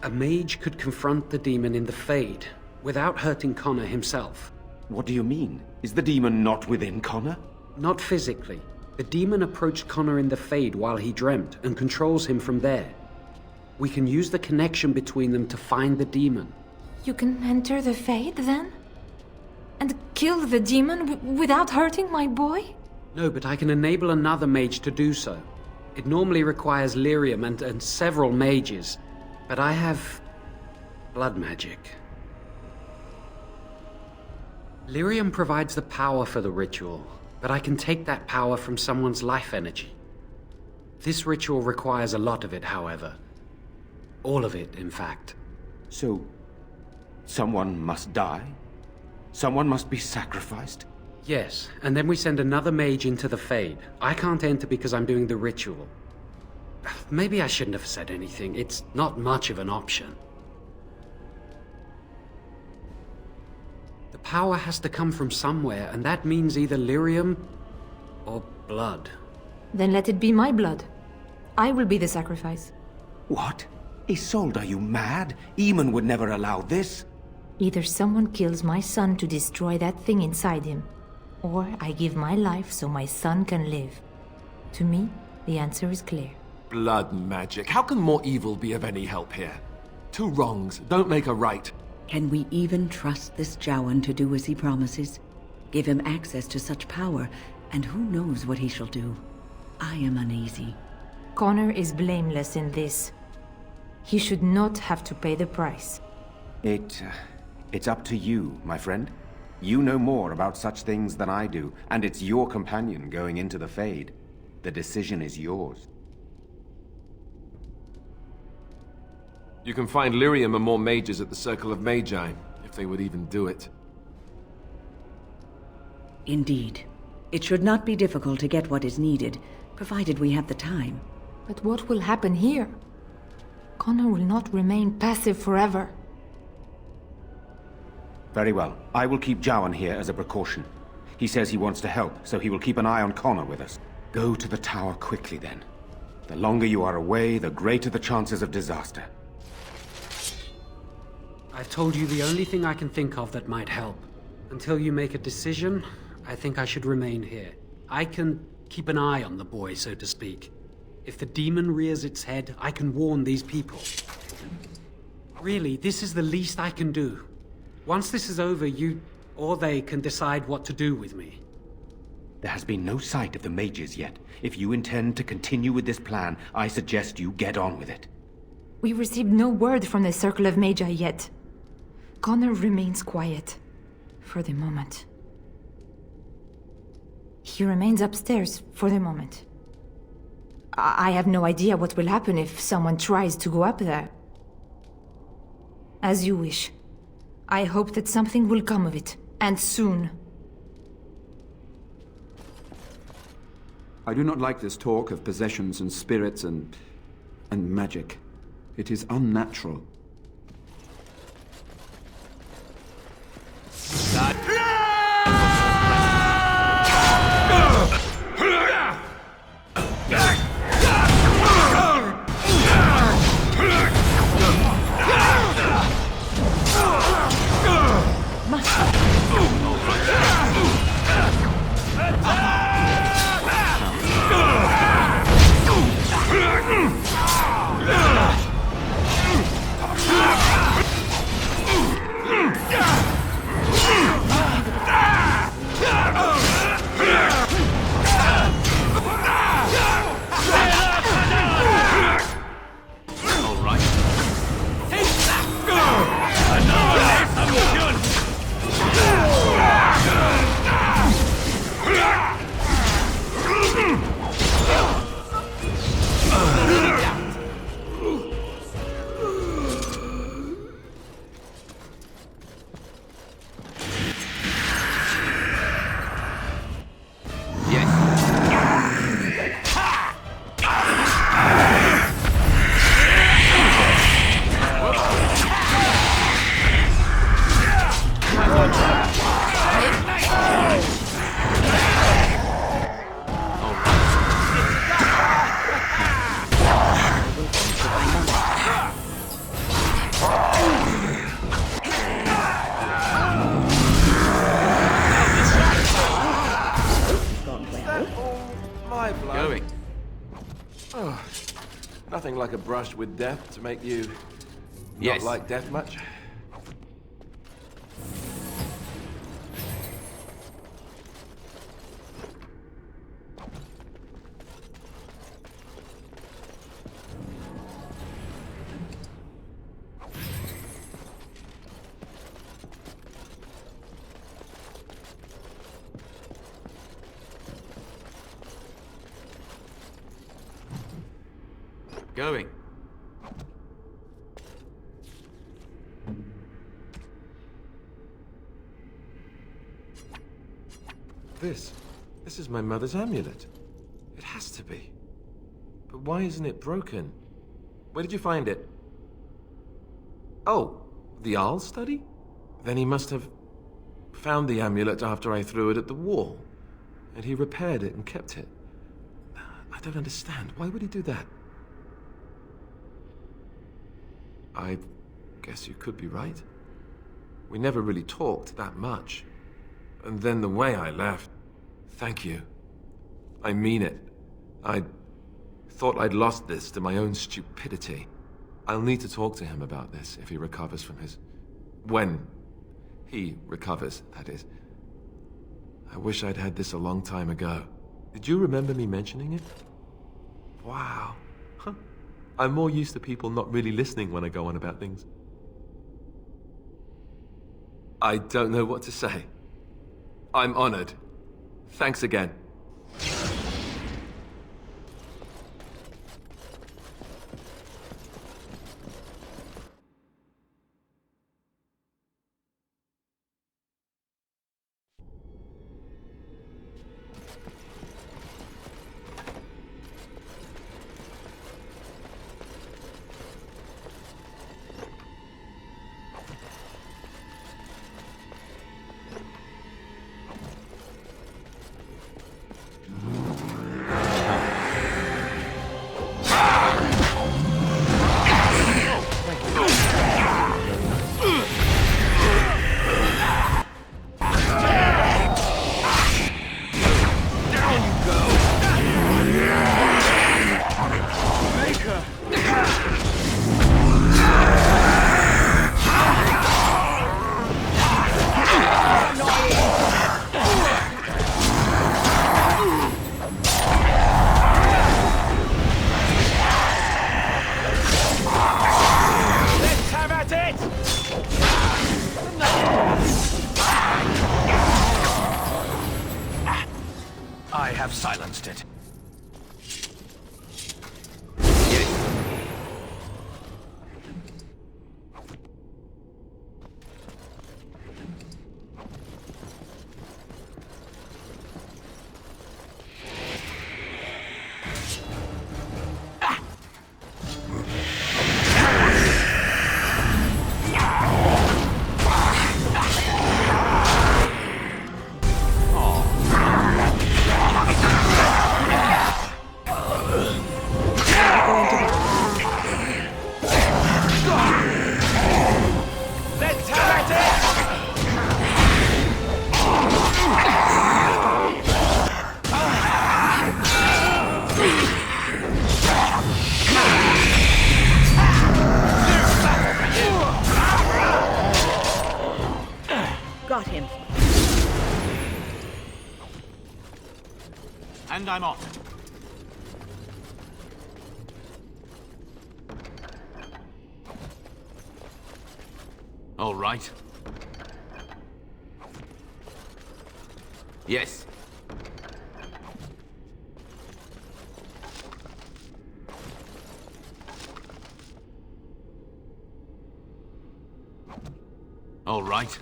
A mage could confront the demon in the Fade, without hurting Connor himself. What do you mean? Is the demon not within Connor? Not physically. The demon approached Connor in the Fade while he dreamt, and controls him from there. We can use the connection between them to find the demon. You can enter the Fade, then? And kill the demon without hurting my boy? No, but I can enable another mage to do so. It normally requires lyrium and several mages, but I have blood magic. Lyrium provides the power for the ritual, but I can take that power from someone's life energy. This ritual requires a lot of it, however. All of it, in fact. So, someone must die? Someone must be sacrificed? Yes, and then we send another mage into the Fade. I can't enter because I'm doing the ritual. Maybe I shouldn't have said anything. It's not much of an option. The power has to come from somewhere, and that means either lyrium or blood. Then let it be my blood. I will be the sacrifice. What? Isolde, are you mad? Aedan would never allow this. Either someone kills my son to destroy that thing inside him, or I give my life so my son can live. To me, the answer is clear. Blood magic. How can more evil be of any help here? Two wrongs don't make a right. Can we even trust this Jowan to do as he promises? Give him access to such power, and who knows what he shall do? I am uneasy. Connor is blameless in this. He should not have to pay the price. It's up to you, my friend. You know more about such things than I do, and it's your companion going into the Fade. The decision is yours. You can find lyrium and more mages at the Circle of Magi, if they would even do it. Indeed. It should not be difficult to get what is needed, provided we have the time. But what will happen here? Connor will not remain passive forever. Very well. I will keep Jowan here as a precaution. He says he wants to help, so he will keep an eye on Connor with us. Go to the tower quickly, then. The longer you are away, the greater the chances of disaster. I've told you the only thing I can think of that might help. Until you make a decision, I think I should remain here. I can keep an eye on the boy, so to speak. If the demon rears its head, I can warn these people. Really, this is the least I can do. Once this is over, you or they can decide what to do with me. There has been no sight of the mages yet. If you intend to continue with this plan, I suggest you get on with it. We received no word from the Circle of Magi yet. Connor remains quiet. For the moment. He remains upstairs for the moment. I have no idea what will happen if someone tries to go up there. As you wish. I hope that something will come of it, and soon. I do not like this talk of possessions and spirits and magic. It is unnatural. Nothing like a brush with death to make you not like death much. Going. This is my mother's amulet. It has to be. But why isn't it broken? Where did you find it? Oh, the Arl study? Then he must have found the amulet after I threw it at the wall. And he repaired it and kept it. I don't understand. Why would he do that? I guess you could be right. We never really talked that much. And then the way I left... Thank you. I mean it. I thought I'd lost this to my own stupidity. I'll need to talk to him about this if he recovers from his... When he recovers, that is. I wish I'd had this a long time ago. Did you remember me mentioning it? Wow. Huh. I'm more used to people not really listening when I go on about things. I don't know what to say. I'm honored. Thanks again. have silenced it. Got him. And I'm off. All right. Yes. All right.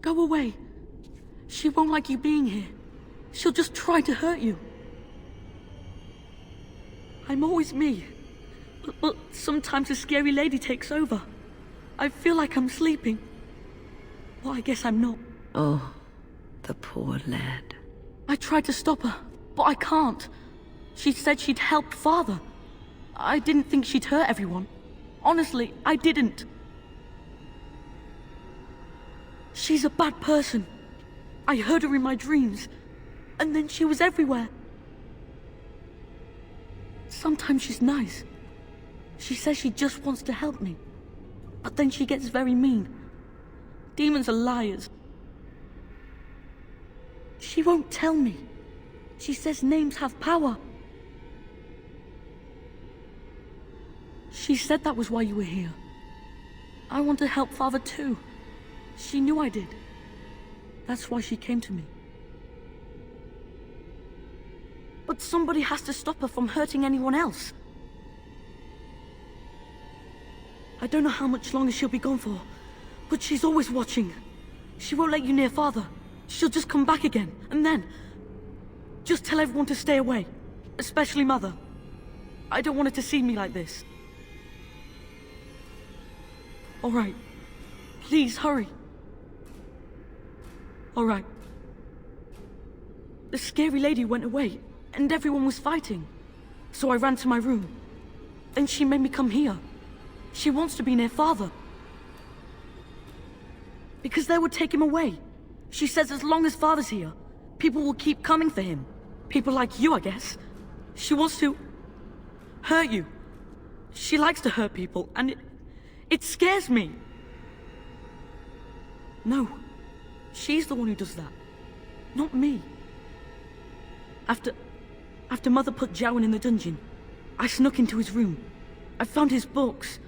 Go away. She won't like you being here. She'll just try to hurt you. I'm always me. But sometimes a scary lady takes over. I feel like I'm sleeping. Well, I guess I'm not. Oh, the poor lad. I tried to stop her, but I can't. She said she'd helped Father. I didn't think she'd hurt everyone. Honestly, I didn't. She's a bad person. I heard her in my dreams, and then she was everywhere. Sometimes she's nice. She says she just wants to help me, but then she gets very mean. Demons are liars. She won't tell me. She says names have power. She said that was why you were here. I want to help Father too. She knew I did. That's why she came to me. But somebody has to stop her from hurting anyone else. I don't know how much longer she'll be gone for, but she's always watching. She won't let you near Father. She'll just come back again, and then... just tell everyone to stay away, especially Mother. I don't want her to see me like this. All right. Please, hurry. All right. The scary lady went away, and everyone was fighting. So I ran to my room. Then she made me come here. She wants to be near Father. Because they would take him away. She says as long as Father's here, people will keep coming for him. People like you, I guess. She wants to... hurt you. She likes to hurt people, and it scares me. No. She's the one who does that. Not me. After Mother put Jowan in the dungeon, I snuck into his room. I found his books,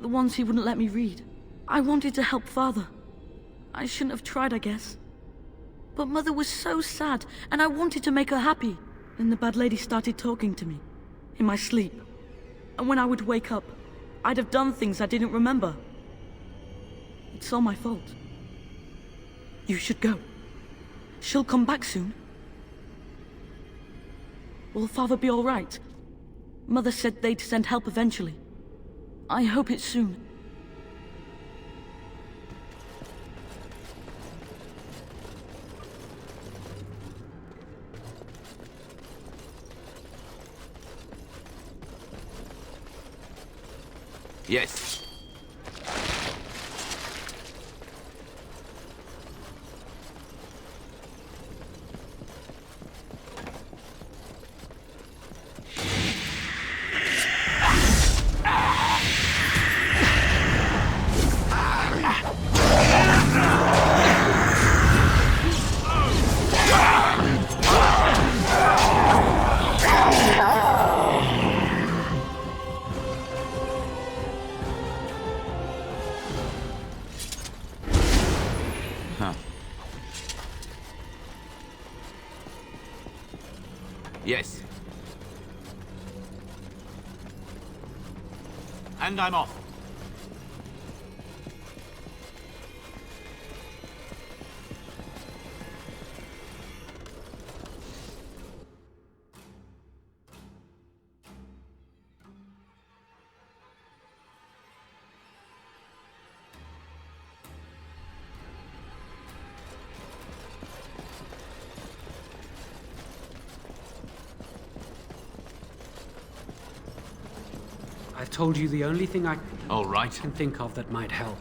the ones he wouldn't let me read. I wanted to help Father. I shouldn't have tried, I guess. But Mother was so sad, and I wanted to make her happy. Then the bad lady started talking to me, in my sleep. And when I would wake up, I'd have done things I didn't remember. It's all my fault. You should go. She'll come back soon. Will Father be all right? Mother said they'd send help eventually. I hope it's soon. Yes. Yes. And I'm off. I've told you the only thing I All right. can think of that might help.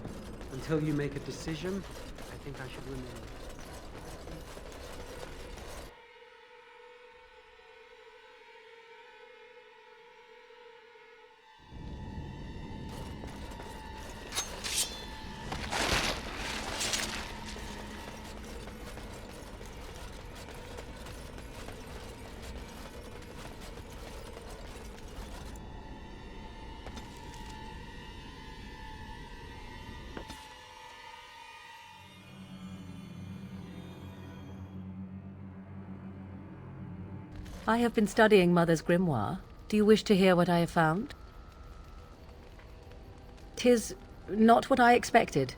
Until you make a decision, I think I should remain. I have been studying Mother's grimoire. Do you wish to hear what I have found? 'Tis not what I expected.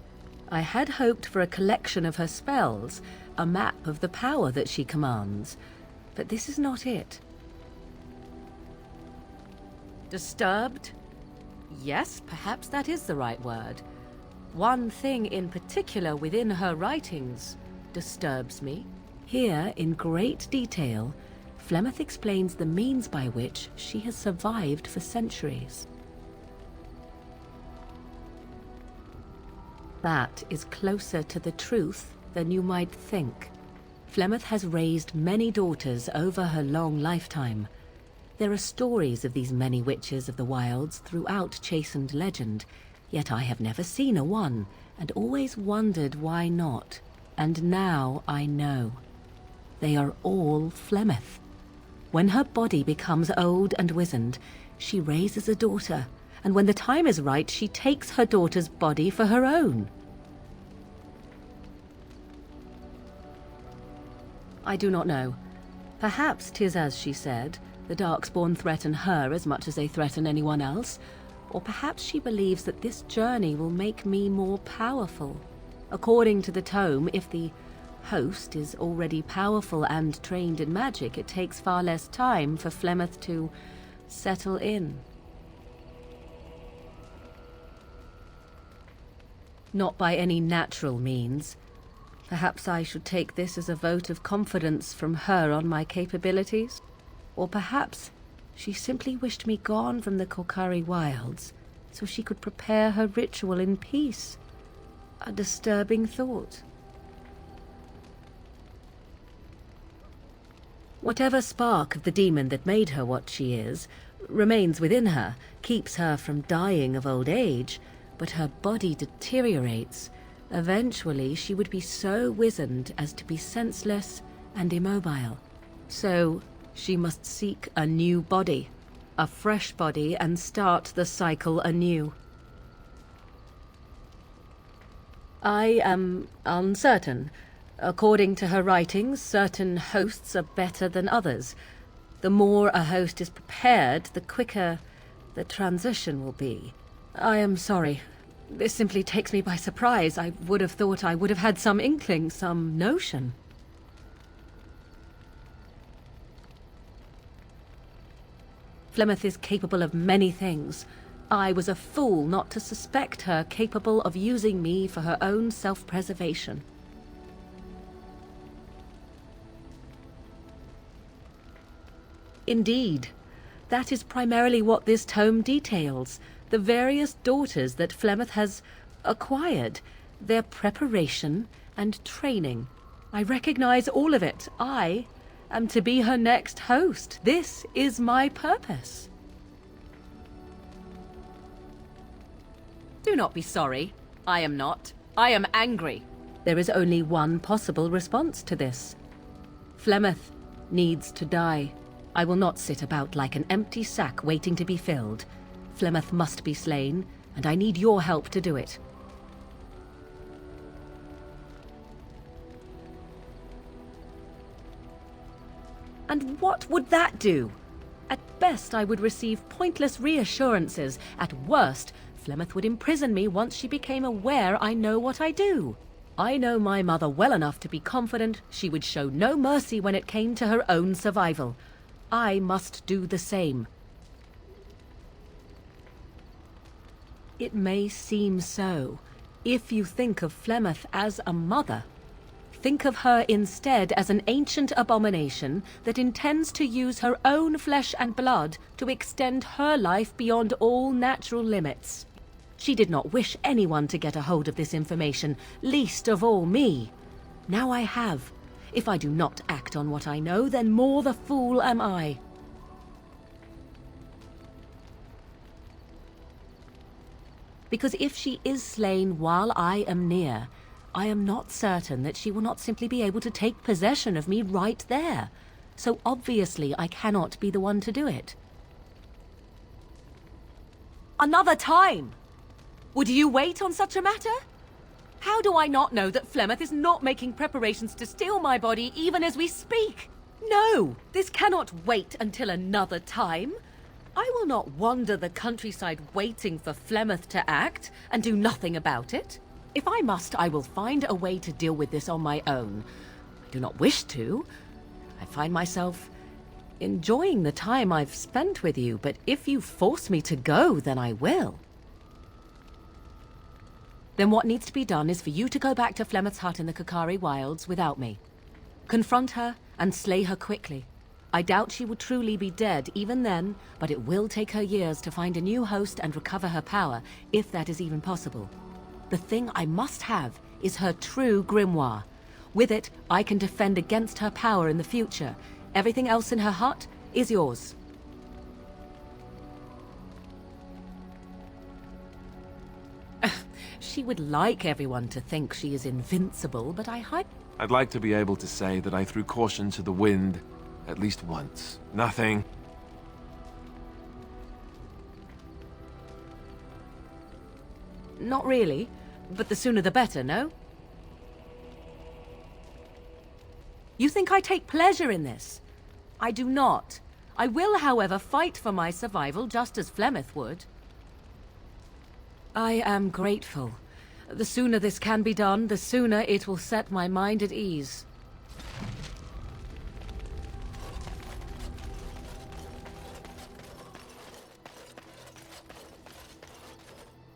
I had hoped for a collection of her spells, a map of the power that she commands, but this is not it. Disturbed? Yes, perhaps that is the right word. One thing in particular within her writings disturbs me. Here, in great detail, Flemeth explains the means by which she has survived for centuries. That is closer to the truth than you might think. Flemeth has raised many daughters over her long lifetime. There are stories of these many witches of the wilds throughout chastened legend, yet I have never seen a one, and always wondered why not. And now I know. They are all Flemeth. When her body becomes old and wizened, she raises a daughter, and when the time is right, she takes her daughter's body for her own. I do not know. Perhaps 'tis as she said, the Darkspawn threaten her as much as they threaten anyone else, or perhaps she believes that this journey will make me more powerful. According to the tome, if the host is already powerful and trained in magic, it takes far less time for Flemeth to settle in. Not by any natural means. Perhaps I should take this as a vote of confidence from her on my capabilities. Or perhaps she simply wished me gone from the Korkari wilds so she could prepare her ritual in peace. A disturbing thought. Whatever spark of the demon that made her what she is remains within her, keeps her from dying of old age, but her body deteriorates. Eventually, she would be so wizened as to be senseless and immobile. So, she must seek a new body, a fresh body, and start the cycle anew. I am uncertain. According to her writings, certain hosts are better than others. The more a host is prepared, the quicker the transition will be. I am sorry. This simply takes me by surprise. I would have thought I would have had some inkling, some notion. Flemeth is capable of many things. I was a fool not to suspect her capable of using me for her own self-preservation. Indeed, that is primarily what this tome details. The various daughters that Flemeth has acquired, their preparation and training. I recognize all of it. I am to be her next host. This is my purpose. Do not be sorry. I am not. I am angry. There is only one possible response to this. Flemeth needs to die. I will not sit about like an empty sack waiting to be filled. Flemeth must be slain, and I need your help to do it. And what would that do? At best, I would receive pointless reassurances. At worst, Flemeth would imprison me once she became aware I know what I do. I know my mother well enough to be confident she would show no mercy when it came to her own survival. I must do the same. It may seem so. If you think of Flemeth as a mother, think of her instead as an ancient abomination that intends to use her own flesh and blood to extend her life beyond all natural limits. She did not wish anyone to get a hold of this information, least of all me. Now I have. If I do not act on what I know, then more the fool am I. Because if she is slain while I am near, I am not certain that she will not simply be able to take possession of me right there. So obviously I cannot be the one to do it. Another time! Would you wait on such a matter? How do I not know that Flemeth is not making preparations to steal my body even as we speak? No, this cannot wait until another time. I will not wander the countryside waiting for Flemeth to act and do nothing about it. If I must, I will find a way to deal with this on my own. I do not wish to. I find myself enjoying the time I've spent with you, but if you force me to go, then I will. Then what needs to be done is for you to go back to Flemeth's hut in the Kakari Wilds without me. Confront her and slay her quickly. I doubt she will truly be dead even then, but it will take her years to find a new host and recover her power, if that is even possible. The thing I must have is her true grimoire. With it, I can defend against her power in the future. Everything else in her hut is yours. She would like everyone to think she is invincible, but I'd like to be able to say that I threw caution to the wind at least once. Nothing. Not really, but the sooner the better, no? You think I take pleasure in this? I do not. I will, however, fight for my survival just as Flemeth would. I am grateful. The sooner this can be done, the sooner it will set my mind at ease.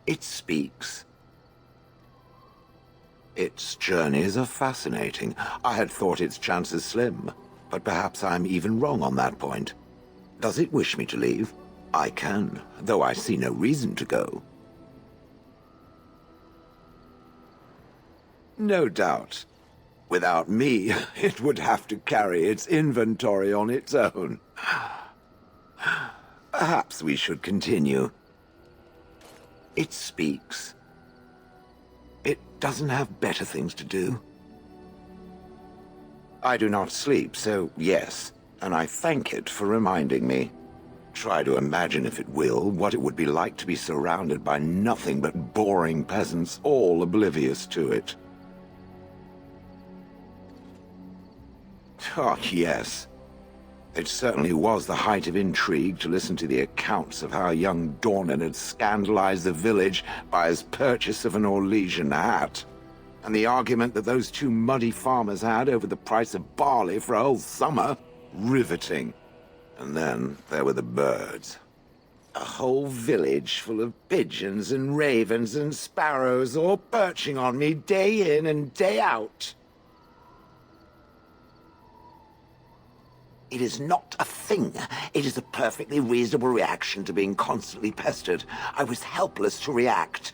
It speaks. Its journeys are fascinating. I had thought its chances slim, but perhaps I'm even wrong on that point. Does it wish me to leave? I can, though I see no reason to go. No doubt. Without me, it would have to carry its inventory on its own. Perhaps we should continue. It speaks. It doesn't have better things to do. I do not sleep, so yes, and I thank it for reminding me. Try to imagine, if it will, what it would be like to be surrounded by nothing but boring peasants, all oblivious to it. Oh, yes. It certainly was the height of intrigue to listen to the accounts of how young Dornan had scandalized the village by his purchase of an Orlesian hat, and the argument that those two muddy farmers had over the price of barley for a whole summer. Riveting. And then there were the birds. A whole village full of pigeons and ravens and sparrows all perching on me day in and day out. It is not a thing. It is a perfectly reasonable reaction to being constantly pestered. I was helpless to react.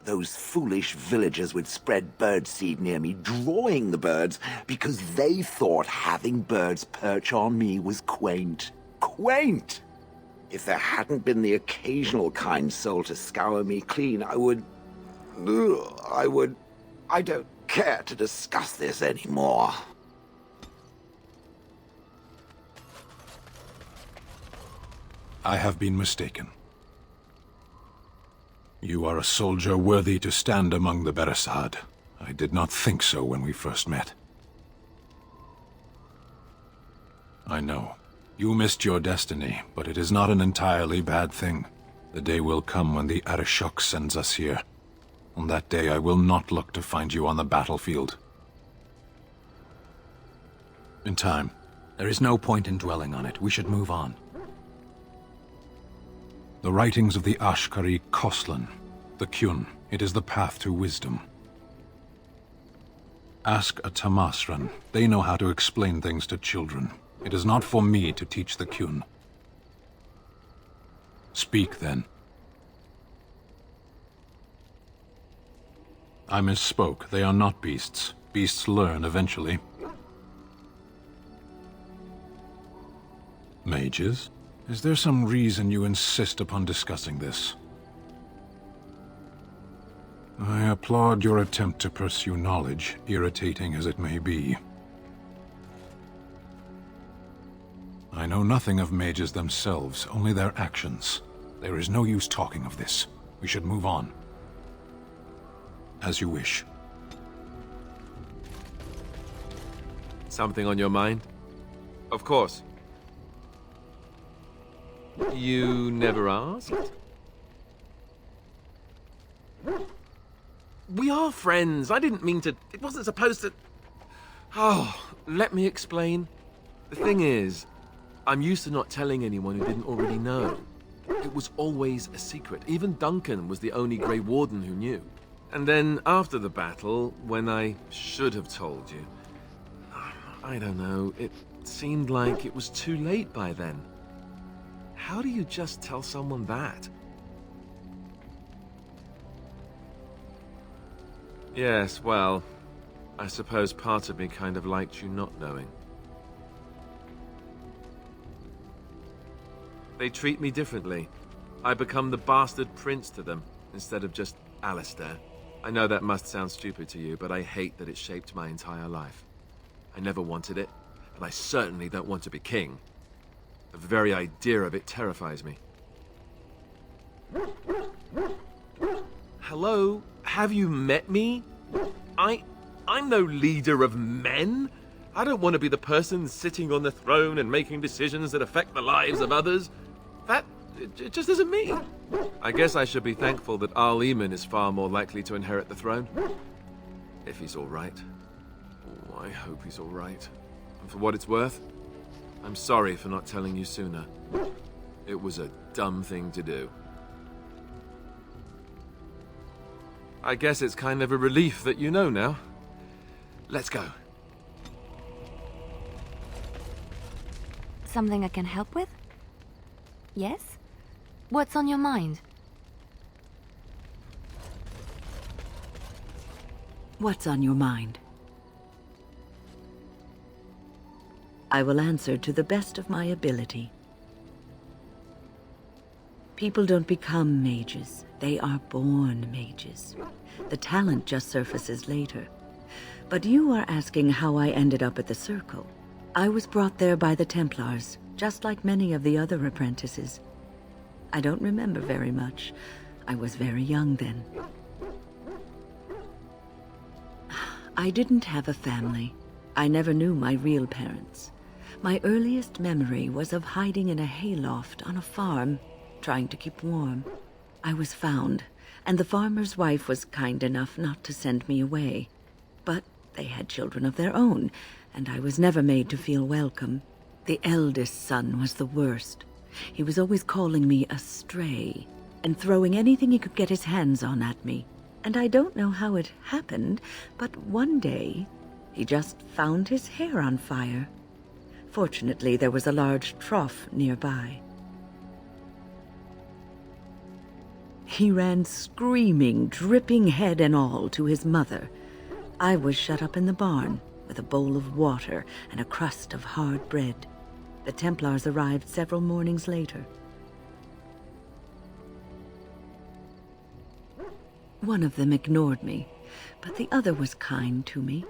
Those foolish villagers would spread birdseed near me, drawing the birds, because they thought having birds perch on me was quaint. Quaint! If there hadn't been the occasional kind soul to scour me clean, I don't care to discuss this anymore. I have been mistaken. You are a soldier worthy to stand among the Beresad. I did not think so when we first met. I know. You missed your destiny, but it is not an entirely bad thing. The day will come when the Arishok sends us here. On that day, I will not look to find you on the battlefield. In time. There is no point in dwelling on it. We should move on. The writings of the Ashkari Khoslan, the Kyun, it is the path to wisdom. Ask a Tamasran. They know how to explain things to children. It is not for me to teach the Kyun. Speak, then. I misspoke. They are not beasts. Beasts learn eventually. Mages? Is there some reason you insist upon discussing this? I applaud your attempt to pursue knowledge, irritating as it may be. I know nothing of mages themselves, only their actions. There is no use talking of this. We should move on. As you wish. Something on your mind? Of course. You never asked? We are friends. I didn't mean to... It wasn't supposed to... Oh, let me explain. The thing is, I'm used to not telling anyone who didn't already know. It was always a secret. Even Duncan was the only Grey Warden who knew. And then, after the battle, when I should have told you... I don't know, it seemed like it was too late by then. How do you just tell someone that? Yes, well, I suppose part of me kind of liked you not knowing. They treat me differently. I become the bastard prince to them, instead of just Alistair. I know that must sound stupid to you, but I hate that it shaped my entire life. I never wanted it, and I certainly don't want to be king. The very idea of it terrifies me. Hello? Have you met me? I'm no leader of men. I don't want to be the person sitting on the throne and making decisions that affect the lives of others. It just isn't me. I guess I should be thankful that Aedan is far more likely to inherit the throne. If he's all right. Oh, I hope he's all right. And for what it's worth, I'm sorry for not telling you sooner. It was a dumb thing to do. I guess it's kind of a relief that you know now. Let's go. Something I can help with? Yes? What's on your mind? What's on your mind? I will answer to the best of my ability. People don't become mages. They are born mages. The talent just surfaces later. But you are asking how I ended up at the Circle. I was brought there by the Templars, just like many of the other apprentices. I don't remember very much. I was very young then. I didn't have a family. I never knew my real parents. My earliest memory was of hiding in a hayloft on a farm, trying to keep warm. I was found, and the farmer's wife was kind enough not to send me away. But they had children of their own, and I was never made to feel welcome. The eldest son was the worst. He was always calling me a stray, and throwing anything he could get his hands on at me. And I don't know how it happened, but one day, he just found his hair on fire. Fortunately, there was a large trough nearby. He ran screaming, dripping head and all, to his mother. I was shut up in the barn, with a bowl of water and a crust of hard bread. The Templars arrived several mornings later. One of them ignored me, but the other was kind to me.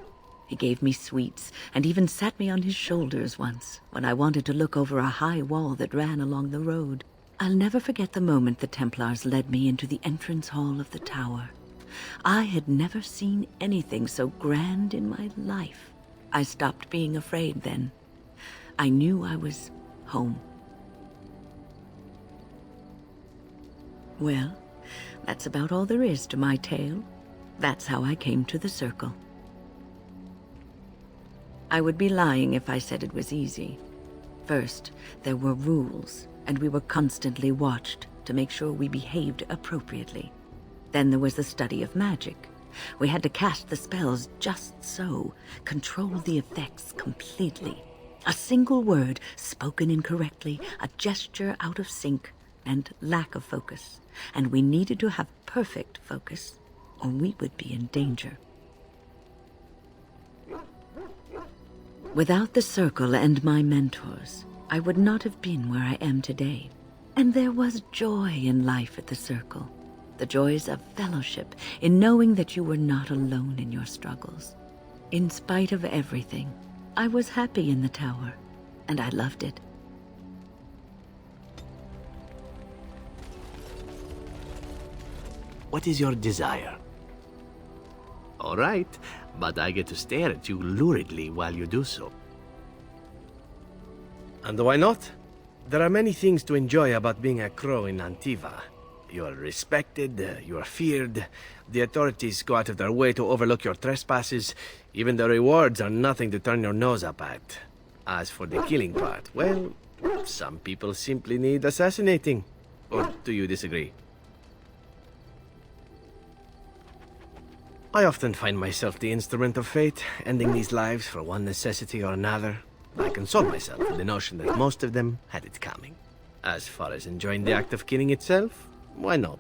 He gave me sweets, and even sat me on his shoulders once, when I wanted to look over a high wall that ran along the road. I'll never forget the moment the Templars led me into the entrance hall of the tower. I had never seen anything so grand in my life. I stopped being afraid then. I knew I was home. Well, that's about all there is to my tale. That's how I came to the Circle. I would be lying if I said it was easy. First, there were rules, and we were constantly watched to make sure we behaved appropriately. Then there was the study of magic. We had to cast the spells just so, control the effects completely. A single word spoken incorrectly, a gesture out of sync, and lack of focus. And we needed to have perfect focus, or we would be in danger. Without the Circle and my mentors, I would not have been where I am today. And there was joy in life at the Circle. The joys of fellowship, in knowing that you were not alone in your struggles. In spite of everything, I was happy in the tower, and I loved it. What is your desire? All right, but I get to stare at you luridly while you do so. And why not? There are many things to enjoy about being a crow in Antiva. You are respected, you are feared, the authorities go out of their way to overlook your trespasses, even the rewards are nothing to turn your nose up at. As for the killing part, well, some people simply need assassinating. Or do you disagree? I often find myself the instrument of fate, ending these lives for one necessity or another. I console myself with the notion that most of them had it coming. As far as enjoying the act of killing itself, why not?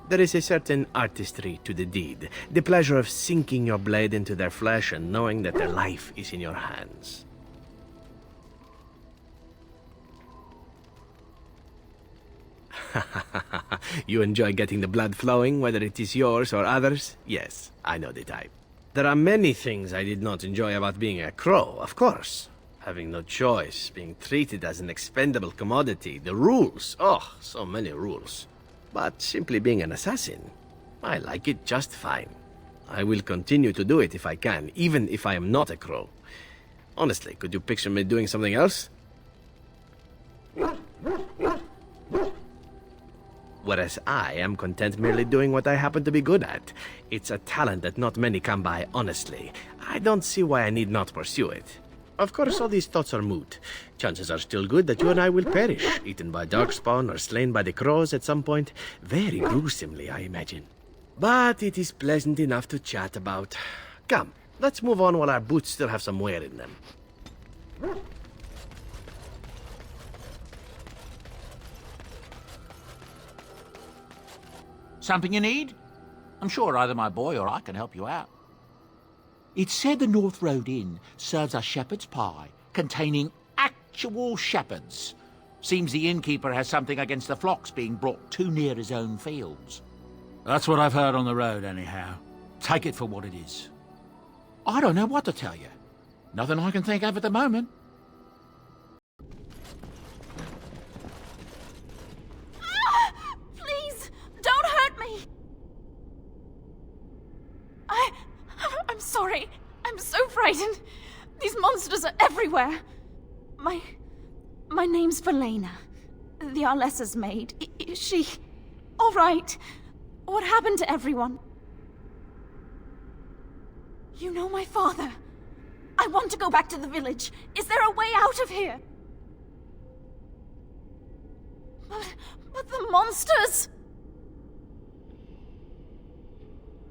There is a certain artistry to the deed, the pleasure of sinking your blade into their flesh and knowing that their life is in your hands. You enjoy getting the blood flowing, whether it is yours or others? Yes, I know the type. There are many things I did not enjoy about being a crow, of course. Having no choice, being treated as an expendable commodity, the rules, oh, so many rules. But simply being an assassin, I like it just fine. I will continue to do it if I can, even if I am not a crow. Honestly, could you picture me doing something else? Whereas I am content merely doing what I happen to be good at. It's a talent that not many come by honestly. I don't see why I need not pursue it. Of course, all these thoughts are moot. Chances are still good that you and I will perish, eaten by darkspawn or slain by the crows at some point. Very gruesomely, I imagine. But it is pleasant enough to chat about. Come, let's move on while our boots still have some wear in them. Something you need? I'm sure either my boy or I can help you out. It's said the North Road Inn serves a shepherd's pie containing actual shepherds. Seems the innkeeper has something against the flocks being brought too near his own fields. That's what I've heard on the road, anyhow. Take it for what it is. I don't know what to tell you. Nothing I can think of at the moment. Please, don't hurt me! I'm sorry. I'm so frightened. These monsters are everywhere. My name's Valena. The Arlessa's maid. Is she all right? What happened to everyone? You know my father. I want to go back to the village. Is there a way out of here? But the monsters!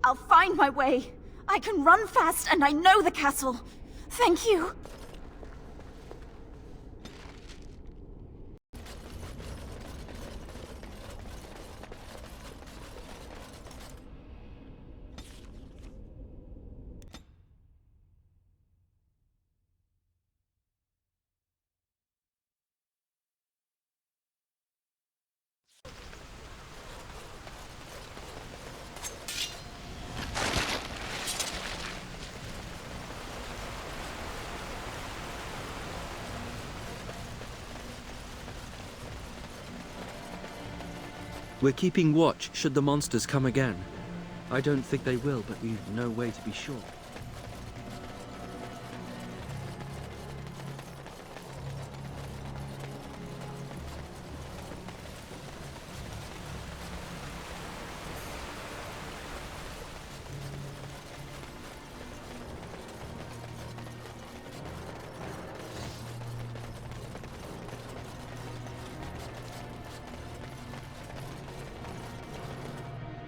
I'll find my way. I can run fast and I know the castle. Thank you. We're keeping watch should the monsters come again. I don't think they will, but we've no way to be sure.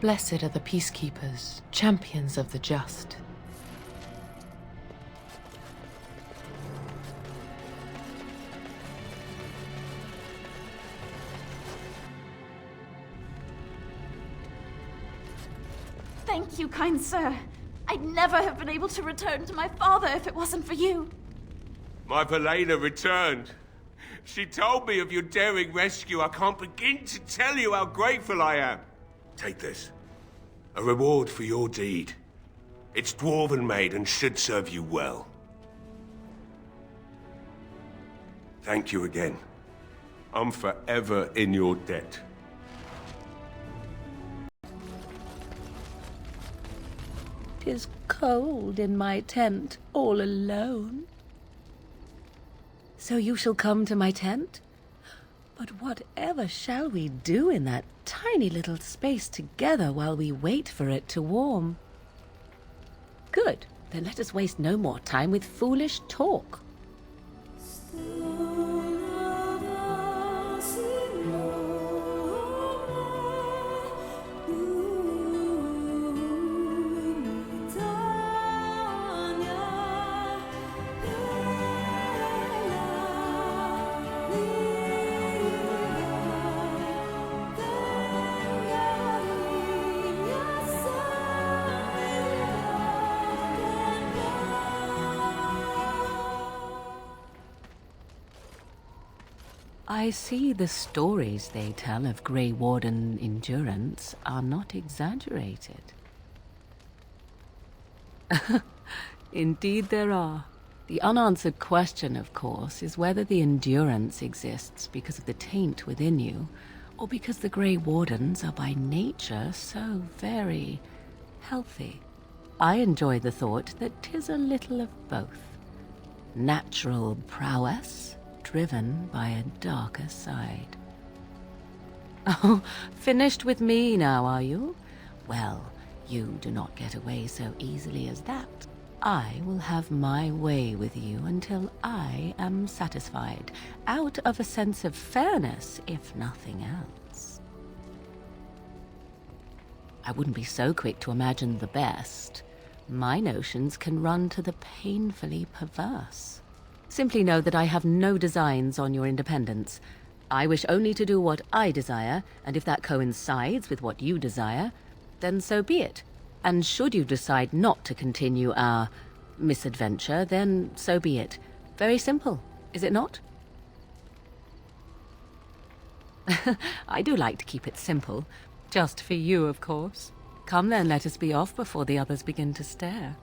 Blessed are the peacekeepers, champions of the just. Thank you, kind sir. I'd never have been able to return to my father if it wasn't for you. My Valena returned. She told me of your daring rescue. I can't begin to tell you how grateful I am. Take this. A reward for your deed. It's dwarven made and should serve you well. Thank you again. I'm forever in your debt. "'Tis cold in my tent, all alone. So you shall come to my tent? But whatever shall we do in that tiny little space together while we wait for it to warm?" "Good. Then let us waste no more time with foolish talk." I see the stories they tell of Grey Warden endurance are not exaggerated. Indeed there are. The unanswered question, of course, is whether the endurance exists because of the taint within you, or because the Grey Wardens are by nature so very healthy. I enjoy the thought that 'tis a little of both. Natural prowess, driven by a darker side. Oh, finished with me now, are you? Well, you do not get away so easily as that. I will have my way with you until I am satisfied, out of a sense of fairness, if nothing else. I wouldn't be so quick to imagine the best. My notions can run to the painfully perverse. Simply know that I have no designs on your independence. I wish only to do what I desire, and if that coincides with what you desire, then so be it. And should you decide not to continue our misadventure, then so be it. Very simple, is it not? I do like to keep it simple. Just for you, of course. Come then, let us be off before the others begin to stare.